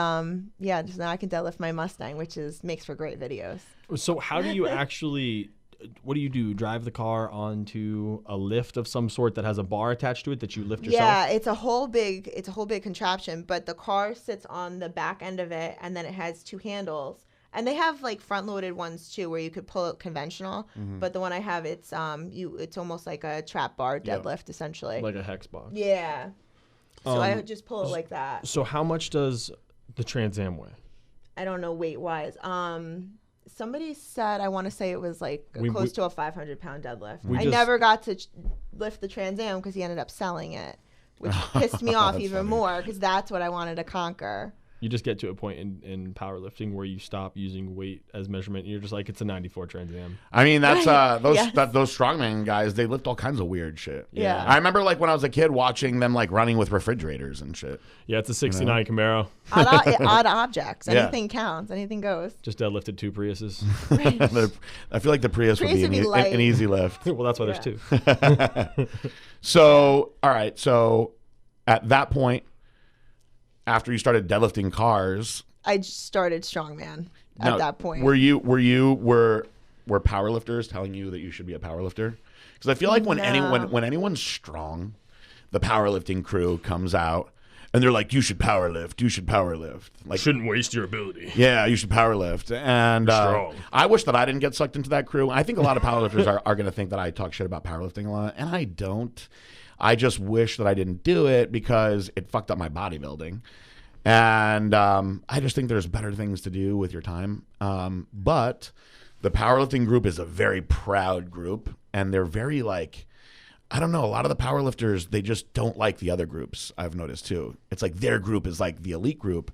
just now I can deadlift my Mustang, which makes for great videos. So how do you actually? What do you do? Drive the car onto a lift of some sort that has a bar attached to it that you lift yourself? Yeah, it's a whole big contraption, but the car sits on the back end of it, and then it has two handles. And they have like front loaded ones too where you could pull it conventional, but the one I have, it's almost like a trap bar deadlift essentially. Like a hex box. Yeah. So I just pull it like that. So how much does the Trans Am weigh? I don't know weight wise. Somebody said, I want to say it was like close to a 500-pound deadlift. I never got to lift the Trans Am because he ended up selling it, which pissed me off even more because that's what I wanted to conquer. You just get to a point in powerlifting where you stop using weight as measurement. And you're just like, it's a 94 Trans Am. I mean, that's those strongman guys. They lift all kinds of weird shit. Yeah. I remember like when I was a kid watching them like running with refrifrigerators and shit. Yeah, it's a 69 Camaro. Odd objects. Anything counts. Anything goes. Just deadlifted 2 Priuses. I feel like the Prius would be an easy lift. Well, that's why there's 2. So, all right. So at that point, after you started deadlifting cars, I started Strongman at that point. Were powerlifters telling you that you should be a powerlifter? Because I feel like when anyone's strong, the powerlifting crew comes out and they're like, you should powerlift. You should powerlift. Like, shouldn't waste your ability. Yeah, you should powerlift. And I wish that I didn't get sucked into that crew. I think a lot of powerlifters are going to think that I talk shit about powerlifting a lot, and I don't. I just wish that I didn't do it because it fucked up my bodybuilding. And I just think there's better things to do with your time. But the powerlifting group is a very proud group, and they're very like, I don't know, a lot of the powerlifters, they just don't like the other groups, I've noticed too. It's like their group is like the elite group.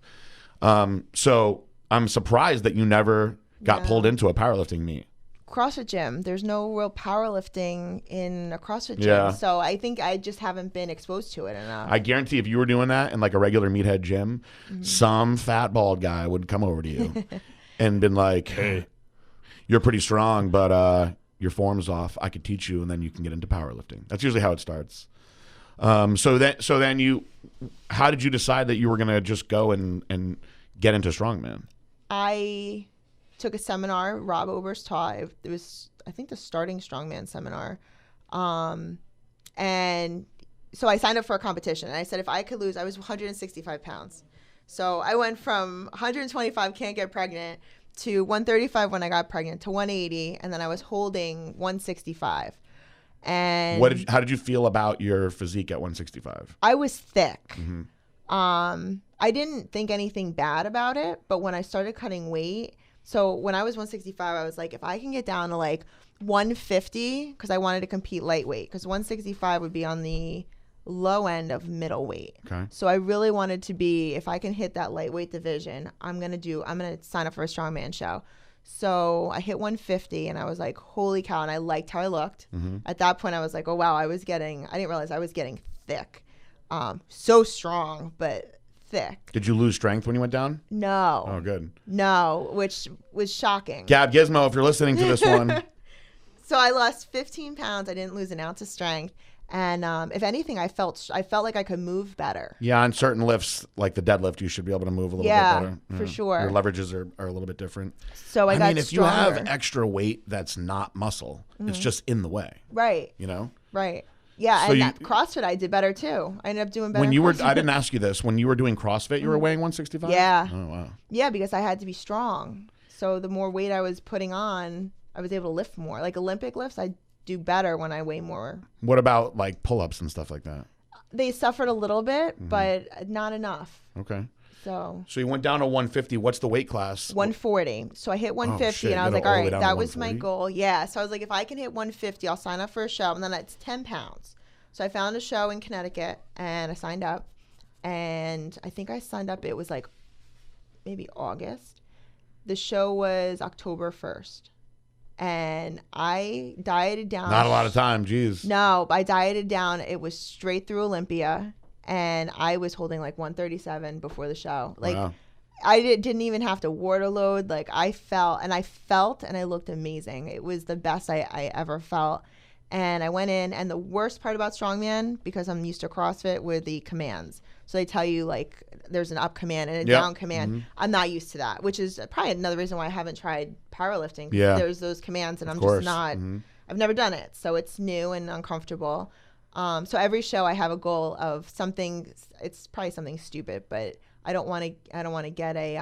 So I'm surprised that you never got pulled into a powerlifting meet. CrossFit gym. There's no real powerlifting in a CrossFit gym. So I think I just haven't been exposed to it enough. I guarantee if you were doing that in like a regular meathead gym, some fat bald guy would come over to you and been like, hey, you're pretty strong, but your form's off. I could teach you, and then you can get into powerlifting. That's usually how it starts. So then how did you decide that you were going to just go and get into Strongman? took a seminar. Rob Oberst taught. It was, I think, the starting Strongman seminar. And so I signed up for a competition. And I said if I could lose, I was 165 pounds. So I went from 125, can't get pregnant, to 135 when I got pregnant, to 180. And then I was holding 165. And how did you feel about your physique at 165? I was thick. Mm-hmm. I didn't think anything bad about it, but when I started cutting weight, so when I was 165, I was like, if I can get down to like 150, because I wanted to compete lightweight, because 165 would be on the low end of middleweight. Okay. So I really wanted to be, if I can hit that lightweight division, I'm gonna sign up for a strongman show. So I hit 150 and I was like, holy cow, and I liked how I looked. Mm-hmm. At that point I was like, oh wow, I didn't realize I was getting thick. So strong, but thick. Did you lose strength when you went down? No. Oh, good. No, which was shocking. Gab Gizmo, if you're listening to this one. So I lost 15 pounds. I didn't lose an ounce of strength. And if anything, I felt like I could move better. Yeah, on certain lifts, like the deadlift, you should be able to move a little bit better. For sure. Your leverages are a little bit different. So I got if stronger. you have extra weight that's not muscle, it's just in the way. Right. You know? Right. Yeah, So and that CrossFit I did better too. I ended up doing better. I didn't ask you this. When you were doing CrossFit, you were weighing 165? Yeah. Oh, wow. Yeah, because I had to be strong. So the more weight I was putting on, I was able to lift more. Like Olympic lifts, I do better when I weigh more. What about like pull-ups and stuff like that? They suffered a little bit, but not enough. Okay. So you went down to 150. What's the weight class? 140. So I hit 150 shit, and I was you like, gotta all all the way right, down to that was my 140? goal. Yeah. So I was like, if I can hit 150, I'll sign up for a show. And then it's 10 pounds. So I found a show in Connecticut and I signed up. And I think I signed up, it was like maybe August. The show was October 1st. And I dieted down. Not a lot of time, geez. No, I dieted down. It was straight through Olympia. And I was holding like 137 before the show. Like, Wow. I didn't even have to water load. Like, I felt and I looked amazing. It was the best I ever felt. And I went in, and the worst part about Strongman, because I'm used to CrossFit, were the commands. So they tell you, like, there's an up command and a down command. Mm-hmm. I'm not used to that, which is probably another reason why I haven't tried powerlifting. Yeah. There's those commands, and I'm course. just not, I've never done it. So it's new and uncomfortable. So every show I have a goal of something, it's probably something stupid, but I don't want to get a,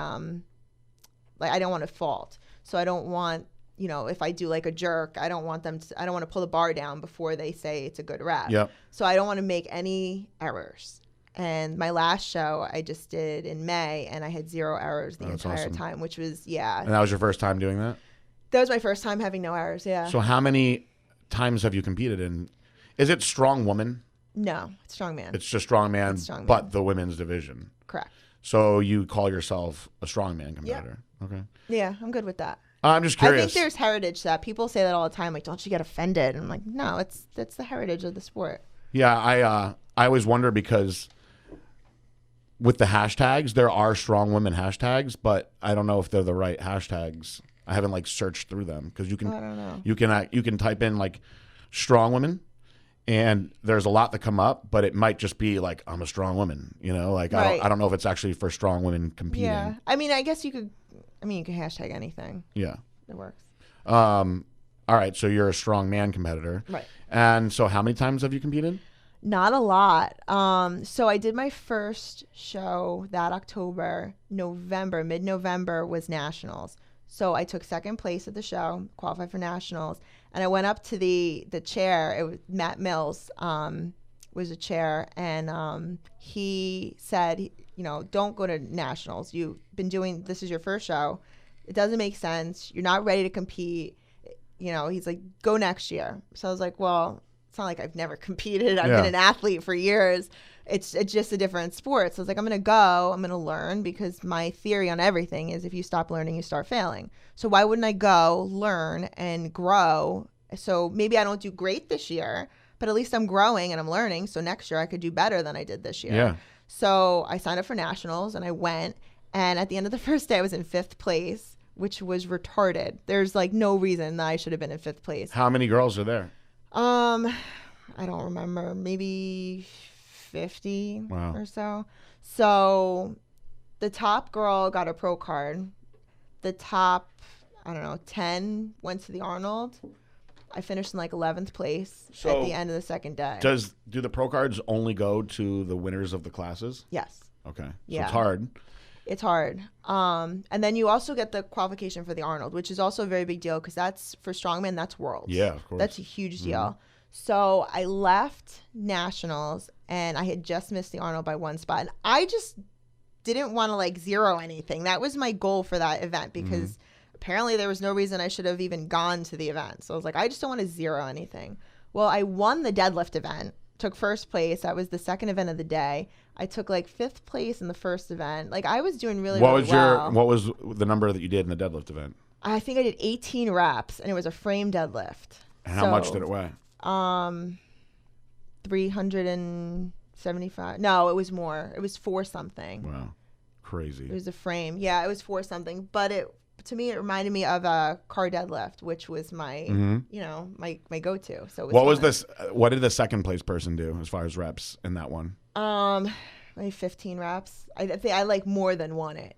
like, I don't want to fault. So I don't want, you know, if I do like a jerk, I don't want to pull the bar down before they say it's a good rep. Yep. So I don't want to make any errors. And my last show I just did in May, and I had 0 errors the entire time, which was, And that was your first time doing that? That was my first time having no errors, yeah. So how many times have you competed in? Is it Strong Woman? No, it's Strongman. It's just Strongman, Strongman. but the women's division. Correct. So you call yourself a Strongman competitor? Yep. Okay. Yeah, I'm good with that. I'm just curious. I think there's heritage to that. People say that all the time, like, don't you get offended? And I'm like, no, that's the heritage of the sport. Yeah, I always wonder because with the hashtags, there are strong women hashtags, but I don't know if they're the right hashtags. I haven't like searched through them because you can I don't know. you can type in like strong women, and there's a lot that come up, but it might just be like I'm a strong woman, you know, like Right. I don't know if it's actually for strong women competing. Yeah, I mean, I guess you could hashtag anything. Yeah. It works. All right, so you're a strong man competitor, Right. And so how many times have you competed? Not a lot. So I did my first show that October. Mid-November was nationals. So I took second place at the show, qualified for nationals, and I went up to the chair. It was Matt Mills was a chair, and he said, you know, don't go to nationals. You've been doing, this is your first show. It doesn't make sense. You're not ready to compete. You know, he's like, go next year. So I was like, well, it's not like I've never competed. I've been an athlete for years. It's just a different sport. So I was like, I'm going to go. I'm going to learn, because my theory on everything is if you stop learning, you start failing. So why wouldn't I go learn and grow? So maybe I don't do great this year, but at least I'm growing and I'm learning. So next year I could do better than I did this year. Yeah. So I signed up for nationals and I went. And at the end of the first day, I was in 5th place, which was retarded. There's like no reason that I should have been in 5th place. How many girls are there? I don't remember, maybe 50 Wow. or so. So the top girl got a pro card. The top I don't know, 10 went to the Arnold. I finished in like 11th place So at the end of the second day. Do the pro cards only go to the winners of the classes? Yes. Okay. So Yeah. it's hard. It's hard. And then you also get the qualification for the Arnold, which is also a very big deal because that's for Strongman, that's Worlds. Yeah, of course. That's a huge deal. So I left Nationals and I had just missed the Arnold by 1 spot. And I just didn't want to like zero anything. That was my goal for that event because apparently there was no reason I should have even gone to the event. So I was like, I just don't want to zero anything. Well, I won the deadlift event, took first place. That was the second event of the day. I took like 5th place in the first event. Like I was doing really, What really was well. what was the number that you did in the deadlift event? I think I did 18 reps and it was a frame deadlift. And how much did it weigh? 375. No, it was more. It was 4 something. Wow. Crazy. It was a frame. Yeah, it was 4 something. But to me, it reminded me of a car deadlift, which was my, my go-to. So it was fun. What did the second place person do as far as reps in that one? Maybe 15 reps. I think I like more than won it.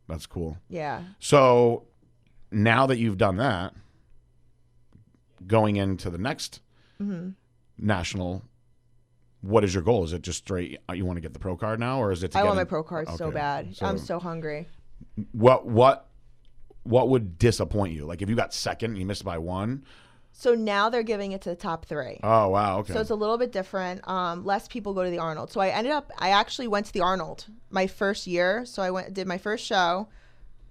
That's cool. Yeah. So now that you've done that, going into the next national, what is your goal? Is it just straight you want to get the pro card now, or is it? I want my pro card so bad. So I'm so hungry. What would disappoint you? Like if you got second, and you missed by 1. So now they're giving it to the top 3. Oh wow, okay. So it's a little bit different. Less people go to the Arnold. So I actually went to the Arnold my first year. So I did my first show,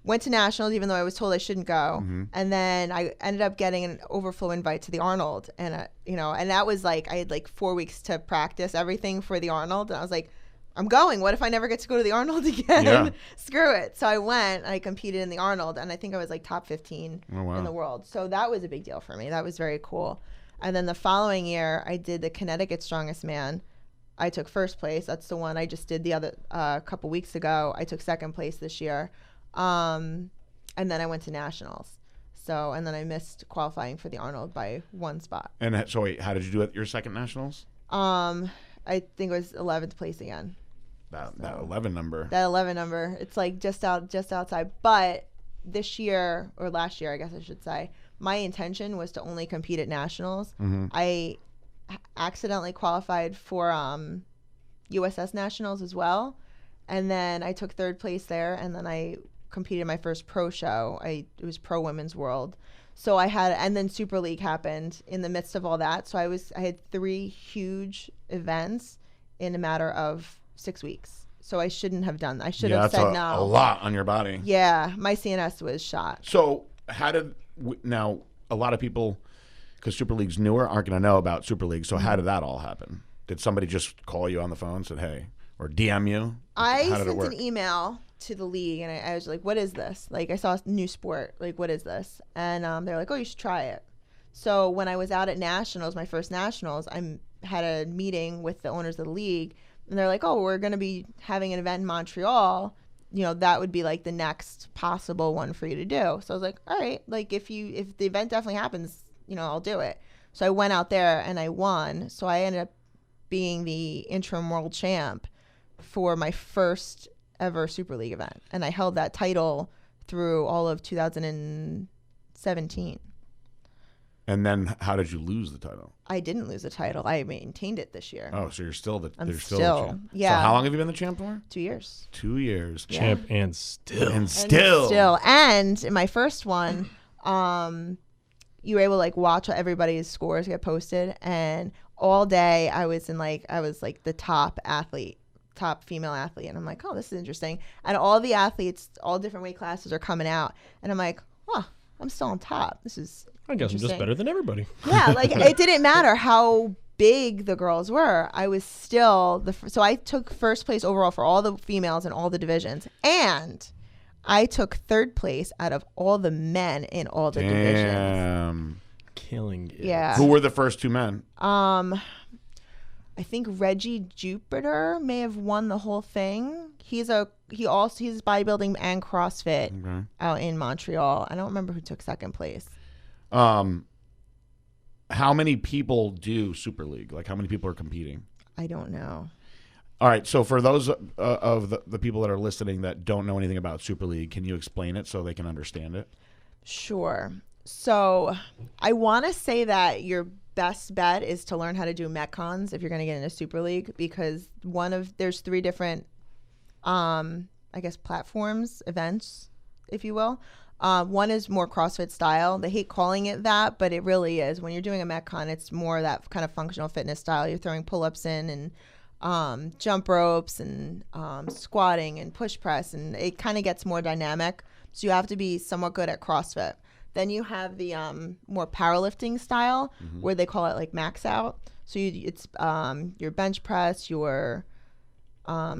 went to Nationals, even though I was told I shouldn't go. And then I ended up getting an overflow invite to the Arnold. And, and that was like, I had like 4 weeks to practice everything for the Arnold. And I was like, I'm going. What if I never get to go to the Arnold again? Yeah. Screw it. So I went, I competed in the Arnold, and I think I was like top 15 in the world. So that was a big deal for me. That was very cool. And then the following year, I did the Connecticut Strongest Man. I took first place. That's the one I just did the other couple weeks ago. I took second place this year. And then I went to Nationals. So, and then I missed qualifying for the Arnold by 1 spot. And so wait, how did you do at your second nationals? I think it was 11th place again. That 11 number. That 11 number. It's like just outside. But this year, or last year, I guess I should say, my intention was to only compete at nationals. I accidentally qualified for USS Nationals as well. And then I took 3rd place there. And then I competed in my first pro show. It was Pro Women's World. So and then Super League happened in the midst of all that. So I had 3 huge events in a matter of 6 weeks. So I shouldn't have done that. I should have said no. A lot on your body. Yeah, my CNS was shot. So now a lot of people, because Super League's newer, aren't going to know about Super League. So how did that all happen? Did somebody just call you on the phone and said, hey, or DM you? I sent an email to the league and I was like, what is this? Like I saw a new sport. Like, what is this? And they're like, oh, you should try it. So when I was out at nationals, my first nationals, I had a meeting with the owners of the league. And they're like, oh, we're going to be having an event in Montreal. That would be like the next possible one for you to do. So I was like, all right, like if the event definitely happens, I'll do it. So I went out there and I won. So I ended up being the interim world champ for my first ever Super League event. And I held that title through all of 2017. And then how did you lose the title? I didn't lose the title. I maintained it this year. Oh, so you're still the I'm the still champ. yeah. So how long have you been the champ for? 2 years. 2 years. Yeah. Champ and still. And still. And in my first one, you were able to like watch everybody's scores get posted, and all day I was like the top female athlete, and I'm like, oh, this is interesting. And all the athletes, all different weight classes are coming out, and I'm like, oh, I'm still on top. This is I guess I'm just better than everybody. Yeah, like it didn't matter how big the girls were. I was still so I took first place overall for all the females in all the divisions, and I took 3rd place out of all the men in all the divisions. Killing it. Yeah. Who were the first 2 men? I think Reggie Jupiter may have won the whole thing. He's bodybuilding and CrossFit out in Montreal. I don't remember who took 2nd place. How many people do Super League? Like how many people are competing? I don't know. All right. So for those of the people that are listening that don't know anything about Super League, can you explain it so they can understand it? Sure. So I want to say that your best bet is to learn how to do Metcons if you're going to get into Super League, because there's 3 different, I guess, platforms, events, if you will. One is more CrossFit style. They hate calling it that, but it really is. When you're doing a Metcon, it's more that kind of functional fitness style. You're throwing pull-ups in and jump ropes and squatting and push press, and it kind of gets more dynamic. So you have to be somewhat good at CrossFit. Then you have the more powerlifting style, where they call it like max out. So it's your bench press, your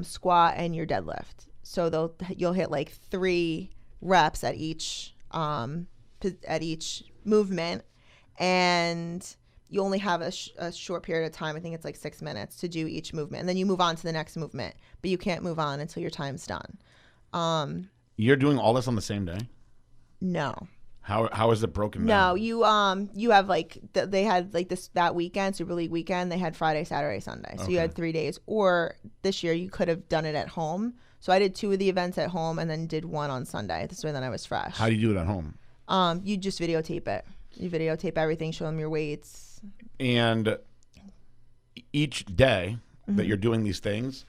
squat, and your deadlift. So you'll hit like 3 reps at each movement, and you only have a short period of time. I think it's like 6 minutes to do each movement, and then you move on to the next movement. But you can't move on until your time's done. You're doing all this on the same day? No. How is it broken No, down? you have like they had like that weekend, Super League weekend. They had Friday, Saturday, Sunday. So you had 3 days. Or this year you could have done it at home. So I did 2 of the events at home and then did 1 on Sunday. This way then I was fresh. How do you do it at home? You just videotape it. You videotape everything, show them your weights. And each day that you're doing these things,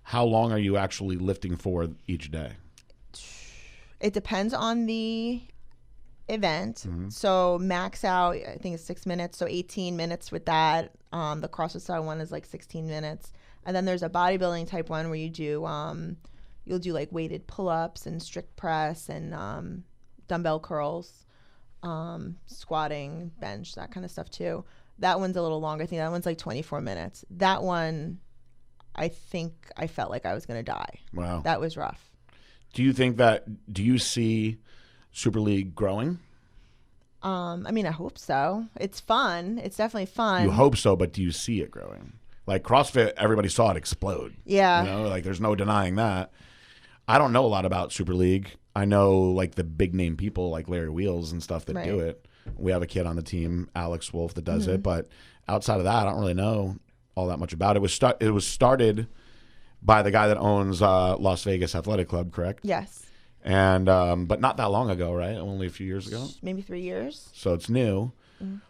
how long are you actually lifting for each day? It depends on the event. So max out, I think it's 6 minutes. So 18 minutes with that. The CrossFit style one is like 16 minutes. And then there's a bodybuilding type one where you do, you'll do like weighted pull-ups and strict press and dumbbell curls, squatting, bench, that kind of stuff too. That one's a little longer. I think that one's like 24 minutes. That one, I think I felt like I was going to die. Wow. That was rough. Do you see Super League growing? I mean, I hope so. It's fun. It's definitely fun. You hope so, but do you see it growing? Like CrossFit, everybody saw it explode. Yeah. You know, like there's no denying that. I don't know a lot about Super League. I know like the big name people like Larry Wheels and stuff that do it. We have a kid on the team, Alex Wolf, that does it. But outside of that, I don't really know all that much about it. It was started by the guy that owns Las Vegas Athletic Club, correct? Yes. And but not that long ago, right? Only a few years ago. Maybe 3 years. So it's new.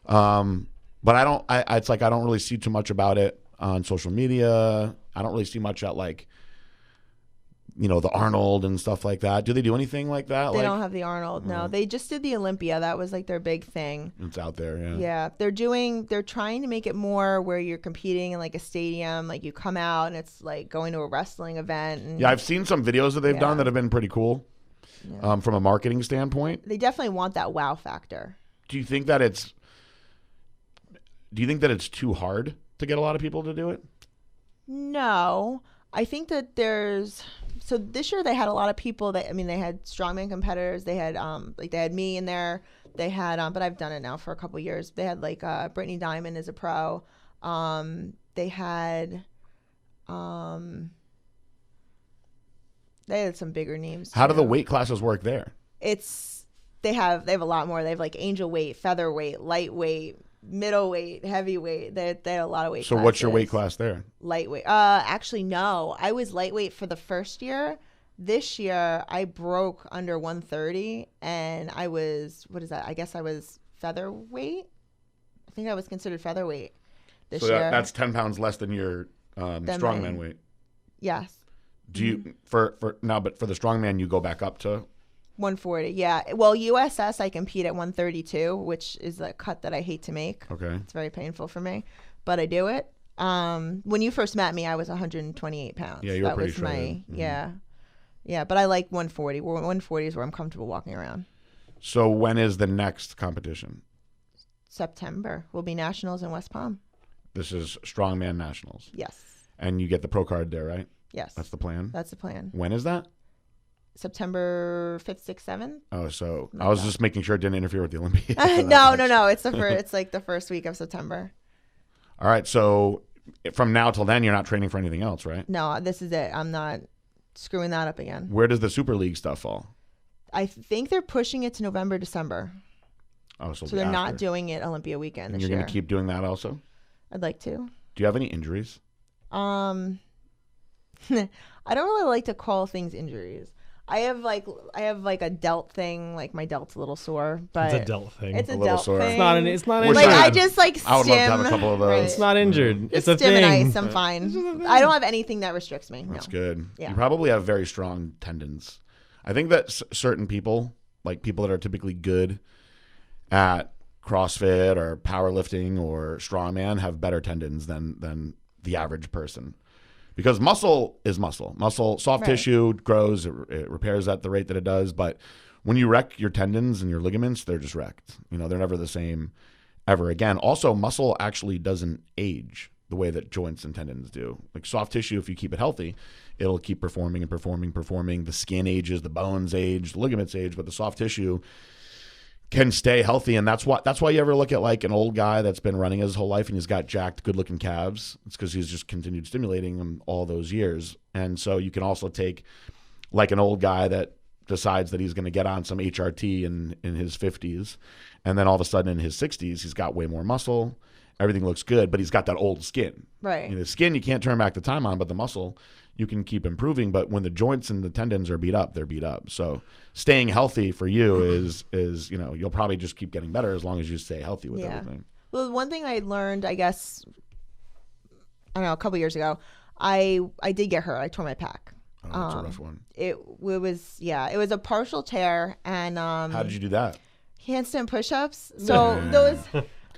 But I don't. It's like I don't really see too much about it on social media. I don't really see much at like, you know, the Arnold and stuff like that. Do they do anything like that? They don't have the Arnold. No, they just did the Olympia. That was like their big thing. It's out there, yeah. Yeah, they're trying to make it more where you're competing in like a stadium. Like you come out and it's like going to a wrestling event. And, Yeah, I've seen some videos that they've done that have been pretty cool from a marketing standpoint. They definitely want that wow factor. Do you think that it's too hard to get a lot of people to do it? No, I think that so this year they had a lot of people that, I mean, they had strongman competitors. They had they had me in there. They had but I've done it now for a couple years. They had like Brittany Diamond is a pro. They had some bigger names. How do the weight classes work there? They have a lot more. They have like angel weight, featherweight, lightweight, middleweight, heavyweight. They had a lot of weight. So classes. what's your weight class there? Lightweight. Actually, no. I was lightweight for the first year. This year, I broke under 130, and I was, what is that? I guess I was featherweight. I think I was considered featherweight this year. That's 10 pounds less than your strongman weight. Yes. Do you but for the strongman you go back up to 140? Yeah. Well, USS I compete at 132, which is a cut that I hate to make. Okay. It's very painful for me, but I do it. When you first met me, I was 128 pounds. Yeah, you were pretty shredded. Yeah. But I like 140. 140 is where I'm comfortable walking around. So when is the next competition? September will be nationals in West Palm. This is Strongman Nationals. Yes. And you get the pro card there, right? Yes. That's the plan? That's the plan. When is that? September 5th, 6th, 7th. Oh, so I was just making sure it didn't interfere with the Olympics. No. It's like the first week of September. All right. So from now till then, you're not training for anything else, right? No, this is it. I'm not screwing that up again. Where does the Super League stuff fall? I think they're pushing it to November, December. Oh, so they're not doing it Olympia weekend this year. You're going to keep doing that also? I'd like to. Do you have any injuries? I don't really like to call things injuries. I have like a delt thing. Like my delt's a little sore, but It's a delt thing. It's a little delt sore. thing. It's not. It's not Wish Like injured. I just like stim. I would love to have a couple of those. Right. It's not injured. It's a stim and thing. ice. I'm fine. I don't have anything that restricts me. That's no. good. Yeah. You probably have very strong tendons. I think that certain people, like people that are typically good at CrossFit or powerlifting or strongman, have better tendons than the average person. Because muscle is muscle. Muscle, soft tissue grows, it repairs at the rate that it does. But when you wreck your tendons and your ligaments, they're just wrecked. They're never the same ever again. Also, muscle actually doesn't age the way that joints and tendons do. Like soft tissue, if you keep it healthy, it'll keep performing and performing. The skin ages, the bones age, the ligaments age, but the soft tissue can stay healthy. And that's why you ever look at like an old guy that's been running his whole life and he's got jacked, good looking calves. It's because he's just continued stimulating them all those years. And so you can also take like an old guy that decides that he's going to get on some HRT in his 50s. And then all of a sudden in his 60s, he's got way more muscle. Everything looks good, but he's got that old skin. Right. The skin, you can't turn back the time on, but the muscle, you can keep improving. But when the joints and the tendons are beat up, they're beat up. So staying healthy for you is you'll probably just keep getting better as long as you stay healthy with everything. Well, one thing I learned, I guess, I don't know, a couple years ago, I did get hurt. I tore my pec. Oh, that's a rough one. It was a partial tear, and How did you do that? handstand push-ups. So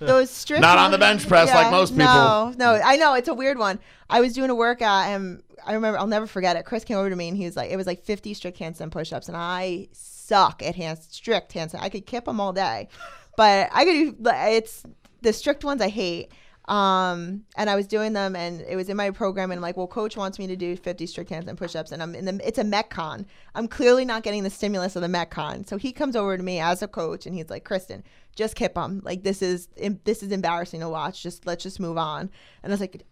those strict Not on the bench press like most people. No, I know it's a weird one. I was doing a workout, and I remember, I'll never forget it. Chris came over to me and he was like, it was like 50 strict handstand push-ups, and I suck at strict handstand. I could kip them all day, but I could do, it's the strict ones I hate. And I was doing them, and it was in my program, and I'm like, well, coach wants me to do 50 strict handstand push-ups, and it's a Metcon. I'm clearly not getting the stimulus of the Metcon. So he comes over to me as a coach, and he's like, Kristen, just kip them. Like, this is embarrassing to watch. Let's just move on. And I was like,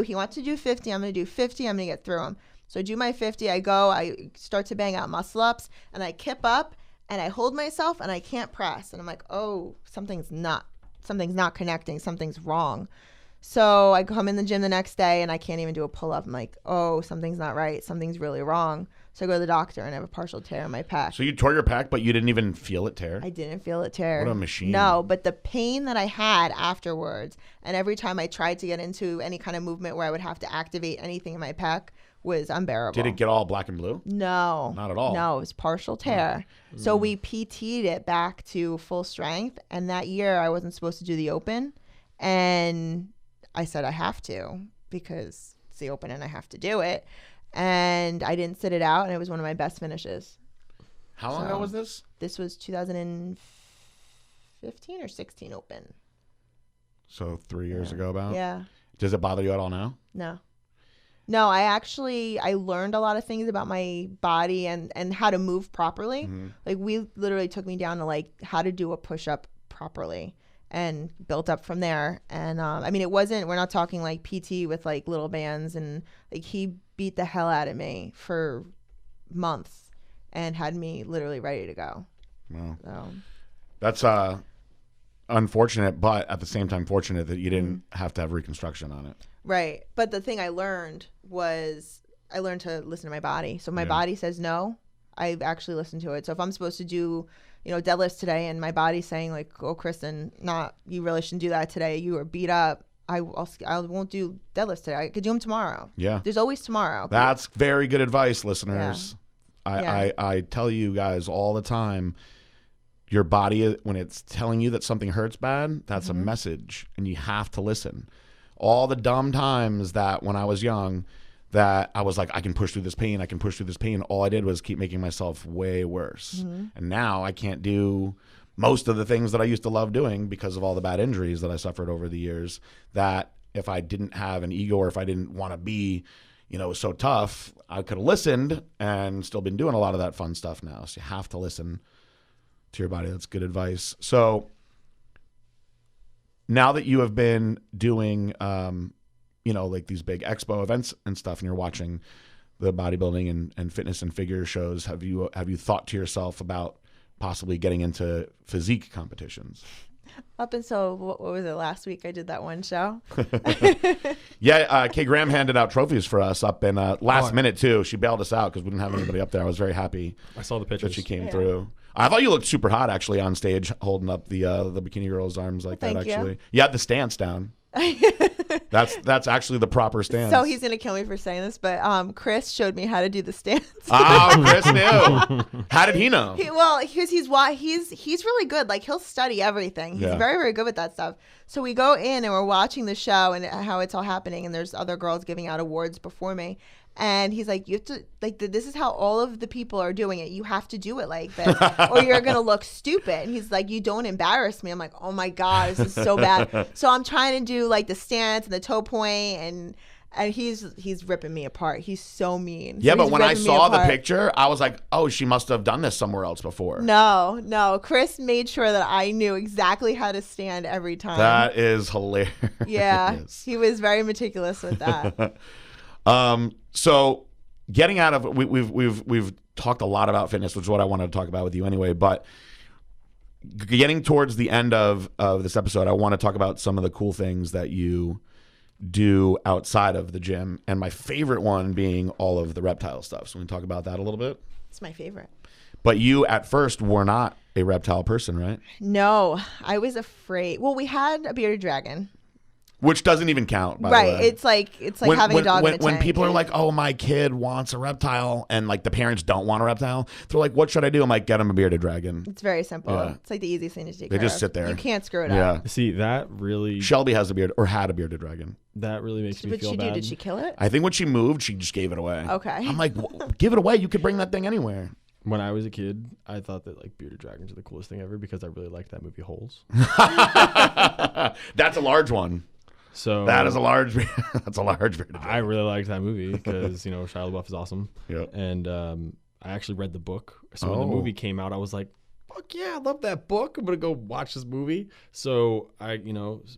he wants to do 50. I'm going to do 50. I'm going to get through them. So I do my 50. I start to bang out muscle ups, and I kip up, and I hold myself, and I can't press. And I'm like, oh, something's not connecting. Something's wrong. So I come in the gym the next day and I can't even do a pull-up. I'm like, oh, something's not right. Something's really wrong. So I go to the doctor and I have a partial tear in my pec. So you tore your pec, but you didn't even feel it tear? I didn't feel it tear. What a machine. No, but the pain that I had afterwards, and every time I tried to get into any kind of movement where I would have to activate anything in my pec, was unbearable. Did it get all black and blue? No. Not at all. No, it was partial tear. So we PT'd it back to full strength. And that year I wasn't supposed to do the open. And I said I have to because it's the open and I have to do it. And I didn't sit it out, and it was one of my best finishes. How long ago was this? This was 2015 or 16 open. So 3 years ago about? Yeah. Does it bother you at all now? No, I learned a lot of things about my body and how to move properly. Mm-hmm. Like, we literally took me down to like how to do a push-up properly and built up from there. And we're not talking like PT with like little bands, and like he beat the hell out of me for months and had me literally ready to go. Wow. So That's unfortunate, but at the same time fortunate that you didn't have to have reconstruction on it. right. But the thing I learned to listen to my body. So my body says no, I actually listen to it. So if I'm supposed to do, deadlifts today, and my body's saying like, oh, Kristen, you really shouldn't do that today. You are beat up. I won't do deadlifts today. I could do them tomorrow. Yeah. There's always tomorrow. That's very good advice, listeners. Yeah. I tell you guys all the time, your body, when it's telling you that something hurts bad, that's a message, and you have to listen. All the dumb times that when I was young that I was like, I can push through this pain. All I did was keep making myself way worse. And now I can't do most of the things that I used to love doing because of all the bad injuries that I suffered over the years, that if I didn't have an ego or if I didn't want to be, so tough, I could have listened and still been doing a lot of that fun stuff now. So you have to listen to your body. That's good advice. So now that you have been doing, like these big expo events and stuff, and you're watching the bodybuilding and fitness and figure shows, have you thought to yourself about possibly getting into physique competitions? Up until what was it, last week? I did that one show. Yeah, Kay Graham handed out trophies for us up in last minute too. She bailed us out because we didn't have anybody up there. I was very happy. I saw the pictures. That she came through. I thought you looked super hot actually on stage, holding up the bikini girl's arms like that. Actually, you had the stance down. That's actually the proper stance. So he's gonna kill me for saying this, but Chris showed me how to do the stance. Oh, Chris knew. How did he know? Because he's really good. Like, he'll study everything. He's very, very good with that stuff. So we go in and we're watching the show and how it's all happening, and there's other girls giving out awards before me. And he's like, you have to, like, this is how all of the people are doing it. You have to do it like this, or you're going to look stupid. And he's like, you don't embarrass me. I'm like, oh my God, this is so bad. So I'm trying to do like the stance and the toe point, and he's ripping me apart. He's so mean. Yeah, so but when I saw the picture, I was like, oh, she must have done this somewhere else before. No. Chris made sure that I knew exactly how to stand every time. That is hilarious. Yeah, he was very meticulous with that. So getting out of we've talked a lot about fitness, which is what I wanted to talk about with you anyway. But getting towards the end of this episode, I want to talk about some of the cool things that you do outside of the gym, and my favorite one being all of the reptile stuff. So we can talk about that a little bit. It's my favorite. But you at first were not a reptile person, right? No, I was afraid. Well, we had a bearded dragon. Which doesn't even count, by right. the way. It's like having a dog in a tank. When people are like, oh, my kid wants a reptile, and like the parents don't want a reptile, they're like, what should I do? I'm like, get him a bearded dragon. It's very simple. Yeah. It's like the easiest thing to take They care just of. sit there. You can't screw it up. See, that really... Shelby has a beard, or had a bearded dragon. That really makes me feel What bad. she do? Did she kill it? I think when she moved, she just gave it away. Okay. I'm like, give it away. You could bring that thing anywhere. When I was a kid, I thought that like bearded dragons are the coolest thing ever because I really liked that movie Holes. That's a large one. So that is a large. That's a large bearded dragon. I really liked that movie because Shia LaBeouf is awesome. Yeah. And I actually read the book. So when the movie came out, I was like, fuck yeah, I love that book. I'm gonna go watch this movie. So I,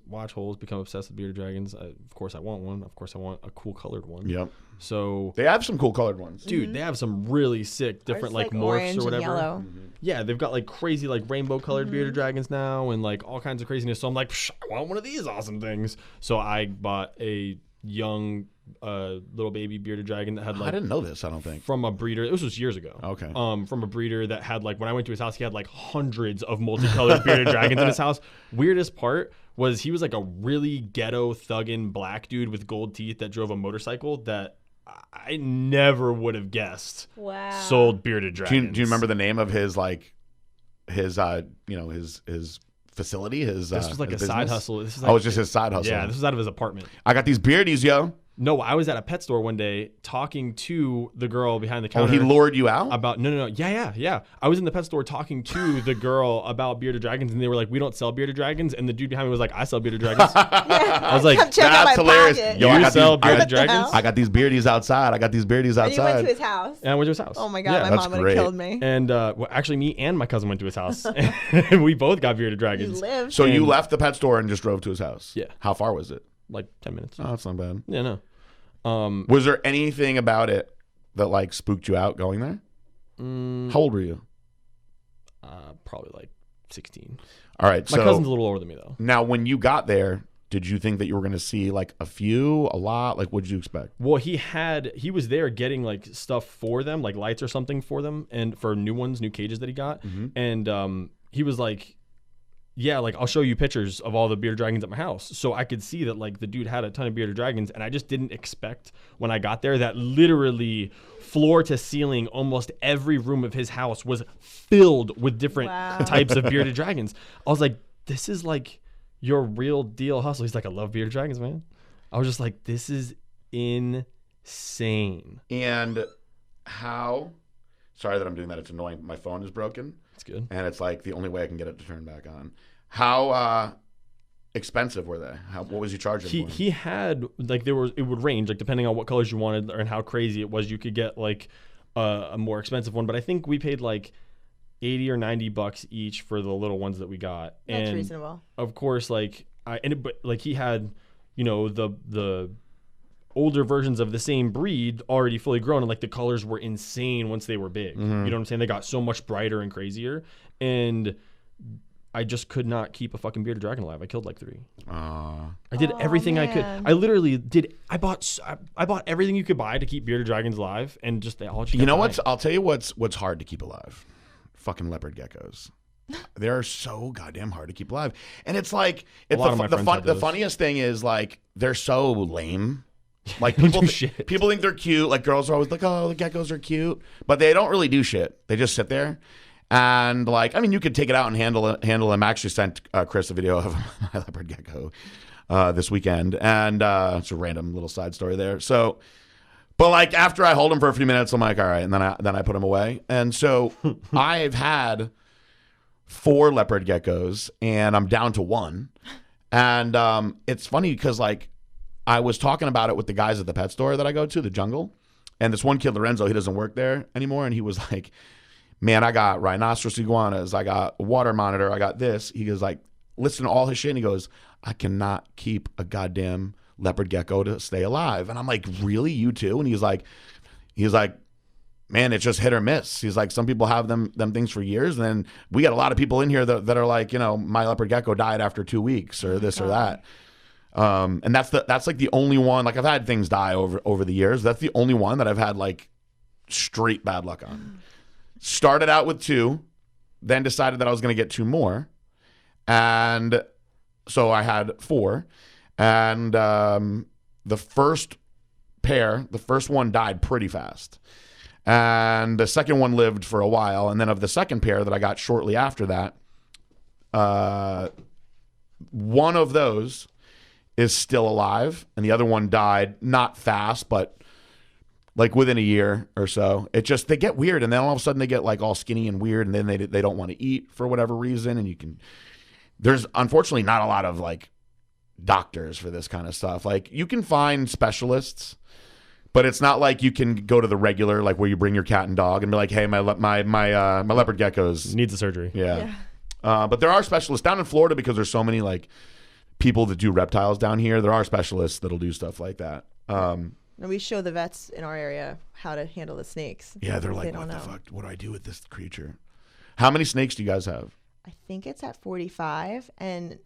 watch Holes, become obsessed with bearded dragons. Of course I want one. Of course I want a cool colored one. Yep. So they have some cool colored ones. Dude, they have some really sick different like morphs or whatever. Yellow. Yeah, they've got like crazy like rainbow colored bearded dragons now and like all kinds of craziness. So I'm like, I want one of these awesome things. So I bought a young little baby bearded dragon that had like... I didn't know this, I don't think. From a breeder. This was years ago. Okay. From a breeder that had like... When I went to his house, he had like hundreds of multicolored bearded dragons in his house. Weirdest part was he was like a really ghetto thuggin' black dude with gold teeth that drove a motorcycle that I never would have guessed. Wow. Sold bearded dragons. Do you remember the name of his like his facility? This was like a business? side hustle. This is like, it was just his side hustle. Yeah, this was out of his apartment. I got these beardies, yo. No, I was at a pet store one day talking to the girl behind the counter. Oh, he lured you out? About no. Yeah. I was in the pet store talking to the girl about bearded dragons, and they were like, "We don't sell bearded dragons." And the dude behind me was like, "I sell bearded dragons." I was like, "That's hilarious." Yo, I sell bearded dragons. I got these beardies outside. And you went to his house. And I went to his house. Oh my God, my mom would have killed me. And well, actually, me and my cousin went to his house, and we both got bearded dragons. So you left the pet store and just drove to his house? Yeah. How far was it? Like 10 minutes. Oh, that's not bad. Yeah, no. Was there anything about it that like spooked you out going there? How old were you? Probably like 16. All right. My cousin's a little older than me though. Now, when you got there, did you think that you were going to see like a few, a lot? Like, what did you expect? Well, he was there getting like stuff for them, like lights or something for them, and for new cages that he got. And he was like, yeah, like I'll show you pictures of all the bearded dragons at my house. So I could see that like the dude had a ton of bearded dragons, and I just didn't expect when I got there that literally floor to ceiling, almost every room of his house was filled with different types of bearded dragons. I was like, this is like your real deal hustle. He's like, I love bearded dragons, man. I was just like, this is insane. And how, sorry that I'm doing that. It's annoying. My phone is broken. It's good. And it's like the only way I can get it to turn back on. How expensive were they? What was you charging for? He had like it would range like depending on what colors you wanted and how crazy it was. You could get like a more expensive one, but I think we paid like $80 or $90 each for the little ones that we got. That's reasonable. Of course, like but he had, the older versions of the same breed already fully grown, and like the colors were insane once they were big. You know what I'm saying? They got so much brighter and crazier, and I just could not keep a fucking bearded dragon alive. I killed like 3. Uh, I did everything I could. man. I literally did. I bought everything you could buy to keep bearded dragons alive, and just they all just. you know kept what's? dying. I'll tell you what's hard to keep alive. Fucking leopard geckos. They're so goddamn hard to keep alive, and it's like lot of my friends have the those. funniest thing is like they're so lame. Like Don't people, do shit. people think they're cute. Like girls are always like, "Oh, the geckos are cute," but they don't really do shit. They just sit there, and like, I mean, you could take it out and handle them. I actually sent Chris a video of my leopard gecko this weekend, and it's a random little side story there. So, but like after I hold him for a few minutes, I'm like, all right, and then I put him away. And so I've had 4 leopard geckos, and I'm down to 1. And it's funny because like I was talking about it with the guys at the pet store that I go to, the Jungle, and this one kid Lorenzo, he doesn't work there anymore, and he was like, man, I got rhinoceros iguanas, I got a water monitor, I got this. He goes like, listen to all his shit, and he goes, I cannot keep a goddamn leopard gecko to stay alive. And I'm like, really, you too? And he's like, man, it's just hit or miss. He's like, some people have them things for years, and then we got a lot of people in here that are like, you know, my leopard gecko died after 2 weeks or this or that. And that's like the only one. Like I've had things die over the years. That's the only one that I've had like straight bad luck on. Started out with 2, then decided that I was going to get 2 more, and so I had 4. And the first one died pretty fast. And the second one lived for a while. And then of the second pair that I got shortly after that, one of those is still alive. And the other one died not fast, but like within a year or so. It just, they get weird. And then all of a sudden they get like all skinny and weird. And then they don't want to eat for whatever reason. And there's unfortunately not a lot of like doctors for this kind of stuff. Like you can find specialists, but it's not like you can go to the regular, like where you bring your cat and dog and be like, hey, my leopard geckos Needs a surgery. Yeah. But there are specialists down in Florida because there's so many like people that do reptiles down here. There are specialists that'll do stuff like that. And we show the vets in our area how to handle the snakes. Yeah, they're like, They what don't the know. fuck? What do I do with this creature? How many snakes do you guys have? I think it's at 45, and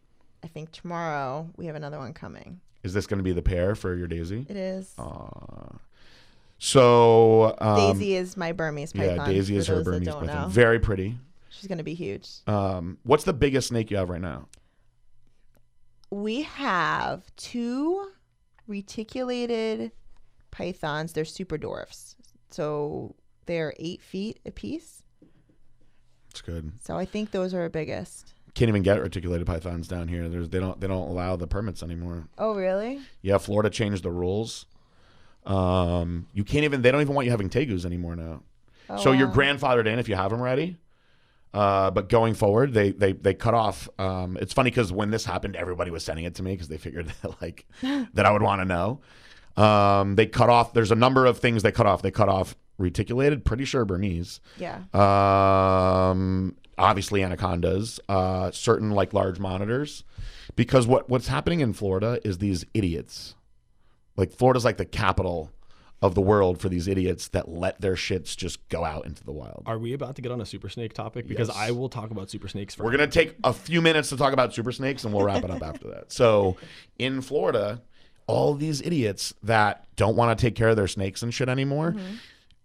I think tomorrow we have another one coming. Is this going to be the pair for your Daisy? It is. So Daisy is my Burmese python. yeah, Daisy for is her those that Burmese don't python. know. Very pretty. She's going to be huge. What's the biggest snake you have right now? We have 2 reticulated pythons. They're super dwarfs. So they're 8 feet apiece. That's good. So I think those are our biggest. Can't even get reticulated pythons down here. They don't allow the permits anymore. Oh, really? Yeah, Florida changed the rules. You can't even. They don't even want you having tegus anymore now. Oh, So you're wow. grandfathered in if you have them ready. But going forward, they cut off. It's funny because when this happened, everybody was sending it to me because they figured that like that I would want to know. They cut off. There's a number of things they cut off. They cut off reticulated, pretty sure Burmese. Yeah. Obviously anacondas, certain like large monitors, because what's happening in Florida is these idiots. Like Florida's like the capital of the world for these idiots that let their shits just go out into the wild. Are we about to get on a super snake topic? Because Yes. I will talk about super snakes for We're going to take a few minutes to talk about super snakes and we'll wrap it up after that. So in Florida, all these idiots that don't want to take care of their snakes and shit anymore.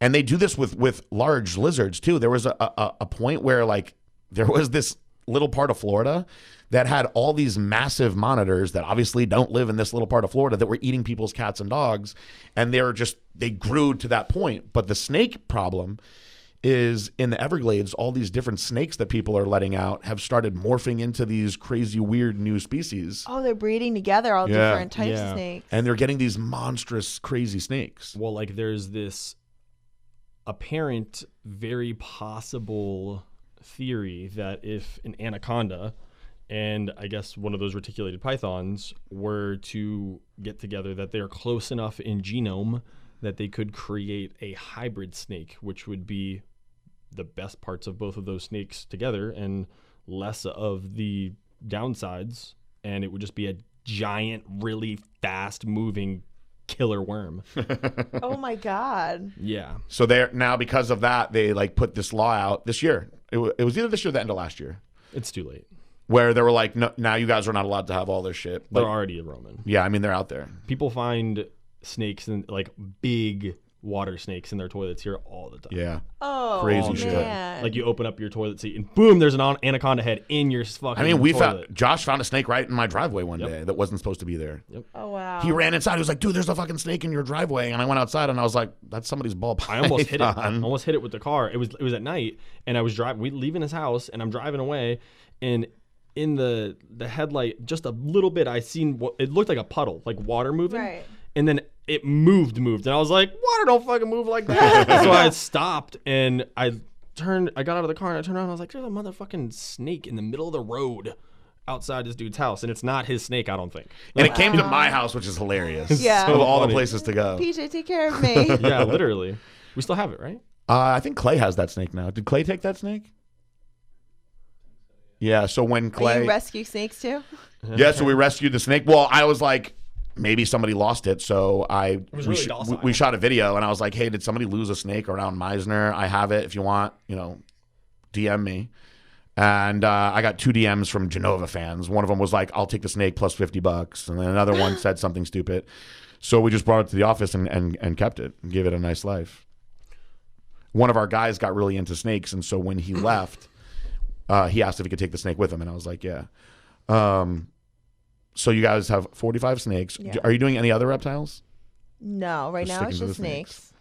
And they do this with large lizards too. There was a point where like there was this little part of Florida that had all these massive monitors that obviously don't live in this little part of Florida that were eating people's cats and dogs. And they grew to that point. But the snake problem is in the Everglades, all these different snakes that people are letting out have started morphing into these crazy, weird new species. Oh, they're breeding together all Yeah. different types Yeah. of snakes. And they're getting these monstrous, crazy snakes. Well, like there's this apparent, very possible theory that if an anaconda and I guess one of those reticulated pythons were to get together, that they are close enough in genome that they could create a hybrid snake, which would be the best parts of both of those snakes together and less of the downsides, and it would just be a giant, really fast moving killer worm. Oh my God. Yeah. So they're now, because of that, they like put this law out this year. It was either this year or the end of last year. It's too late. where they were like, no, now you guys are not allowed to have all this shit. They're Like, already roaming. yeah, I mean, they're out there. People find snakes and like big water snakes in their toilets here all the time. Yeah. Oh, Crazy shit. man. Like you open up your toilet seat and boom, there's an anaconda head in your fucking I mean, toilet. Josh found a snake right in my driveway one day that wasn't supposed to be there. Oh, wow. He ran inside. He was like, dude, there's a fucking snake in your driveway. And I went outside and I was like, that's somebody's ball python. I almost hit it. I almost hit it with the car. It was at night, and I was leaving his house, and I'm driving away, and in the headlight, just a little bit, I seen what it looked like a puddle, like water moving, Right. and then it moved, and I was like, water don't fucking move like that. So I stopped and I got out of the car and I turned around and I was like, there's a motherfucking snake in the middle of the road outside this dude's house, and it's not his snake, I don't think. And it came to my house, which is hilarious. Yeah. Of all the funny. places to go. PJ, take care of me. Yeah, literally. We still have it, right? I think Clay has that snake now. Did Clay take that snake? Yeah, so when Are Clay... you rescue snakes too? Yeah, so we rescued the snake. Well, I was like, maybe somebody lost it, so was really docile. we shot a video, and I was like, hey, did somebody lose a snake around Meisner? I have it. If you want, DM me. And I got 2 DMs from Genova fans. One of them was like, I'll take the snake plus $50. And then another one said something stupid. So we just brought it to the office and kept it and gave it a nice life. One of our guys got really into snakes, and so when he left, he asked if he could take the snake with him, and I was like, yeah. So you guys have 45 snakes. Yeah. Are you doing any other reptiles? No, right Just now it's sticking to just the snakes. snakes.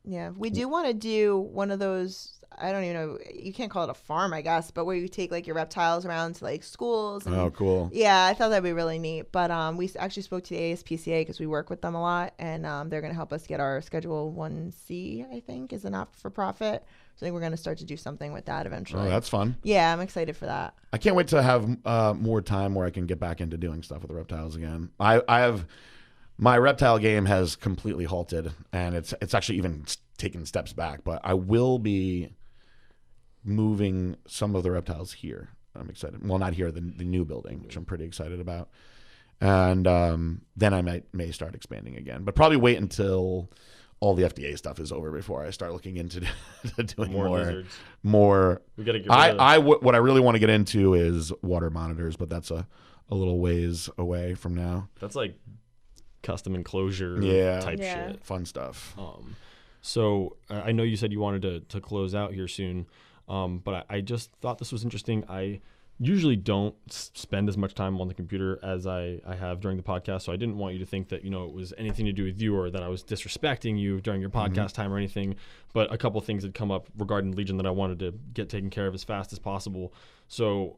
Yeah, we do want to do one of those. I don't even know. You can't call it a farm, I guess, but where you take like your reptiles around to like schools. And, Oh, cool. yeah, I thought that'd be really neat. But we actually spoke to the ASPCA because we work with them a lot, and they're going to help us get our Schedule 1C, I think, is a not-for-profit. So I think we're going to start to do something with that eventually. Oh, that's fun. Yeah, I'm excited for that. I can't wait to have more time where I can get back into doing stuff with the reptiles again. I have my reptile game has completely halted, and it's actually even taken steps back. But I will be moving some of the reptiles here. I'm excited. Well, not here, the new building, which I'm pretty excited about. And then I may start expanding again, but probably wait until all the FDA stuff is over before I start looking into doing More lizards. more. We gotta get rid of What I really want to get into is water monitors, but that's a little ways away from now. That's like custom enclosure type Yeah. shit. Fun stuff. So I know you said you wanted to close out here soon, but I just thought this was interesting. I usually don't spend as much time on the computer as I have during the podcast, so I didn't want you to think that it was anything to do with you or that I was disrespecting you during your podcast time or anything. But a couple things had come up regarding Legion that I wanted to get taken care of as fast as possible. So